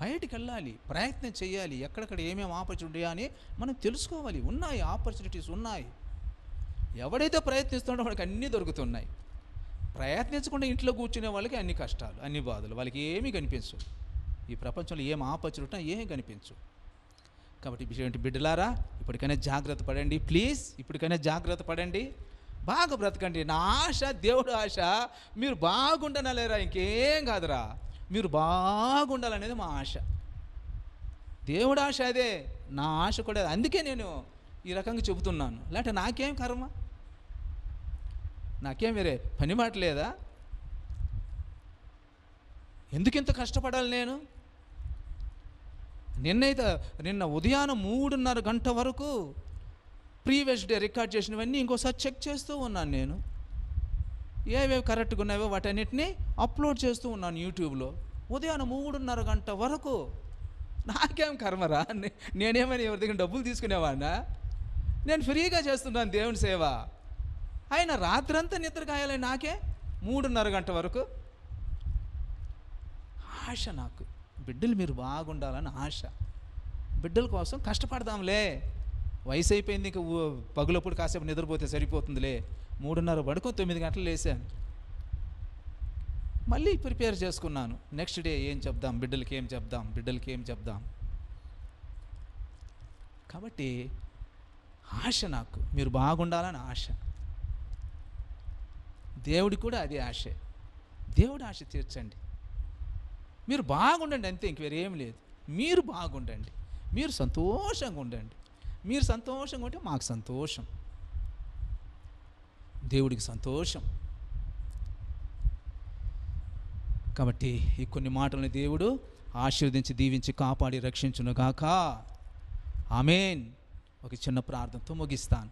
బయటికి వెళ్ళాలి, ప్రయత్నం చేయాలి. ఎక్కడెక్కడ ఏమేమి ఆపర్చునిటీ అని మనం తెలుసుకోవాలి. ఉన్నాయి, ఆపర్చునిటీస్ ఉన్నాయి. ఎవడైతే ప్రయత్నిస్తున్నాడో వాడికి అన్నీ దొరుకుతున్నాయి. ప్రయత్నించకుండా ఇంట్లో కూర్చునే వాళ్ళకి అన్ని కష్టాలు, అన్ని బాధలు, వాళ్ళకి ఏమీ కనిపించవు. ఈ ప్రపంచంలో ఏం ఆపర్చునిటీ ఏమీ కనిపించవు. కాబట్టి బిడ్డలారా, ఇప్పటికైనా జాగ్రత్త పడండి, ప్లీజ్, ఇప్పటికైనా జాగ్రత్త పడండి, బాగా బ్రతకండి. నా ఆశ, దేవుడు ఆశ మీరు బాగుండనలేరా, ఇంకేం కాదురా, మీరు బాగుండాలనేది మా ఆశ. దేవుడు ఆశ అదే, నా ఆశ కూడా. అందుకే నేను ఈ రకంగా చెబుతున్నాను. లేకపోతే నాకేం కర్మ, నాకేం వేరే పని మాట లేదా? ఎందుకింత కష్టపడాలి నేను? నిన్న ఉదయాన్నే 3:30 గంట వరకు ప్రీవియస్ డే రికార్డ్ చేసినవన్నీ ఇంకోసారి చెక్ చేస్తూ ఉన్నాను. నేను ఏవేవి కరెక్ట్గా ఉన్నాయో వాటన్నిటిని అప్లోడ్ చేస్తూ ఉన్నాను యూట్యూబ్లో. ఉదయాన్నే 3:30 గంట వరకు. నాకేం కర్మరా? నేనేమని ఎవరి దగ్గర డబ్బులు తీసుకునేవాడినా? నేను ఫ్రీగా చేస్తున్నాను దేవుని సేవ. అయినా రాత్రంతా నిద్ర కాయాలి నాకే 3:30 గంట వరకు. ఆశ నాకు, బిడ్డలు మీరు బాగుండాలని ఆశ. బిడ్డల కోసం కష్టపడదాంలే, వయసు అయిపోయింది, ఇంకా పగులప్పుడు కాసేపు నిద్రపోతే సరిపోతుందిలే. 3:30 పడుకొని 9 గంటలు లేసాను. మళ్ళీ ప్రిపేర్ చేసుకున్నాను, నెక్స్ట్ డే ఏం చెప్దాం, బిడ్డలకి ఏం చెప్దాం. కాబట్టి ఆశ నాకు, మీరు బాగుండాలని ఆశ. దేవుడి కూడా అదే ఆశే. దేవుడి ఆశ తీర్చండి, మీరు బాగుండండి, అంతే, ఇంక వేరేం లేదు. మీరు బాగుండండి, మీరు సంతోషంగా ఉండండి. మీరు సంతోషంగా ఉంటే మాకు సంతోషం, దేవుడికి సంతోషం. కాబట్టి ఈ కొన్ని మాటలను దేవుడు ఆశీర్వదించి దీవించి కాపాడి రక్షించునుగాక. ఆమేన్. ఒక చిన్న ప్రార్థనతో ముగిస్తాను.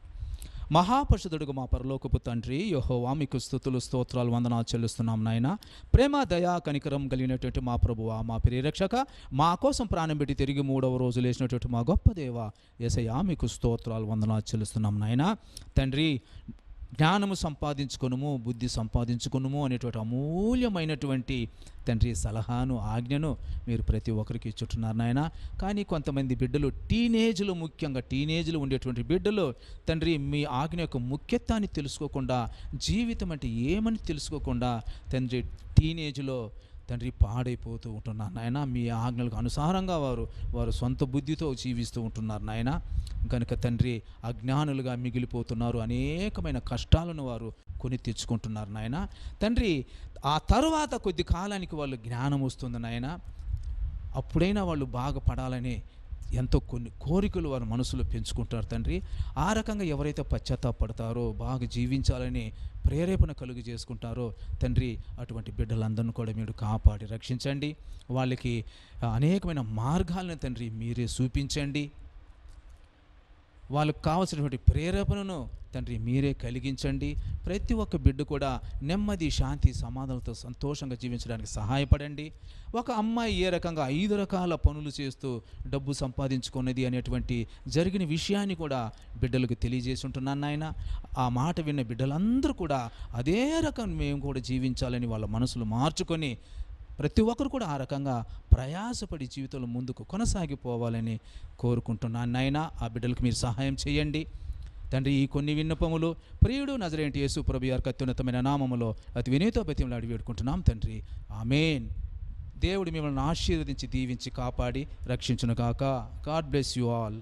మహాపరిశుద్ధుడుగు మా పరలోకపు తండ్రి యెహోవా, మీకు స్తుతులు స్తోత్రాలు వందనాలు చెల్లిస్తున్నాం నాయన. ప్రేమ దయా కనికరం కలిగినటువంటి మా ప్రభువా, మా ప్రియరక్షక, మా కోసం ప్రాణం పెట్టి తిరిగి 3వ రోజు లేచినటువంటి మా గొప్ప దేవ యేసయ్యా, మీకు స్తోత్రాలు వందనాలు చెల్లిస్తున్నాం నాయన. తండ్రి, జ్ఞానము సంపాదించుకొనుము, బుద్ధి సంపాదించుకొనుము అనేటువంటి అమూల్యమైనటువంటి తండ్రి సలహాను, ఆజ్ఞను మీరు ప్రతి ఒక్కరికి ఇచ్చుంటున్నారు నాయన. కానీ కొంతమంది బిడ్డలు, టీనేజ్లు, ముఖ్యంగా టీనేజ్లు ఉండేటువంటి బిడ్డలు తండ్రి, మీ ఆజ్ఞ యొక్క ముఖ్యత్వాన్ని తెలుసుకోకుండా, జీవితం అంటే ఏమని తెలుసుకోకుండా తండ్రి టీనేజ్లో తండ్రి పాడైపోతూ ఉంటున్నారు నాయన. మీ ఆజ్ఞలకు అనుసారంగా వారు సొంత బుద్ధితో జీవిస్తూ ఉంటున్నారు నాయన. కనుక తండ్రి అజ్ఞానులుగా మిగిలిపోతున్నారు, అనేకమైన కష్టాలను వారు కొని తెచ్చుకుంటున్నారు నాయన. తండ్రి, ఆ తరువాత కొద్ది కాలానికి వాళ్ళు జ్ఞానం వస్తుంది నాయన. అప్పుడైనా వాళ్ళు బాగుపడాలని ఎంతో కొన్ని కోరికలు వారి మనసులో పెంచుకుంటారు తండ్రి. ఆ రకంగా ఎవరైతే పశ్చాత్తాపడతారో, బాగా జీవించాలని ప్రేరేపణ కలుగు చేసుకుంటారో తండ్రి, అటువంటి బిడ్డలందరినీ కూడా మీరు కాపాడి రక్షించండి. వాళ్ళకి అనేకమైన మార్గాలను తండ్రి మీరే చూపించండి. వాళ్ళకు కావాల్సినటువంటి ప్రేరేపణను తండ్రి మీరే కలిగించండి. ప్రతి ఒక్క బిడ్డ కూడా నెమ్మది, శాంతి, సమాధానంతో సంతోషంగా జీవించడానికి సహాయపడండి. ఒక అమ్మాయి ఏ రకంగా 5 రకాల పనులు చేస్తూ డబ్బు సంపాదించుకున్నది అనేటువంటి జరిగిన విషయాన్ని కూడా బిడ్డలకు తెలియజేసి ఉంటున్నాను నాయన. ఆ మాట విన్న బిడ్డలందరూ కూడా అదే రకం మేము కూడా జీవించాలని వాళ్ళ మనసులు మార్చుకొని ప్రతి ఒక్కరు కూడా ఆ రకంగా ప్రయాసపడి జీవితంలో ముందుకు కొనసాగిపోవాలని కోరుకుంటున్నాను నాయన. ఆ బిడ్డలకు మీరు సహాయం చేయండి తండ్రి. ఈ కొన్ని విన్నపములు ప్రియుడు నజరేయుడైన యేసు ప్రభువు వారి అత్యున్నతమైన నామములో అతి వినయంతో బతిమలాడి వేడుకుంటున్నాం తండ్రి. ఆమేన్. దేవుడు మిమ్మల్ని ఆశీర్వదించి దీవించి కాపాడి రక్షించునుగాక. God bless you all.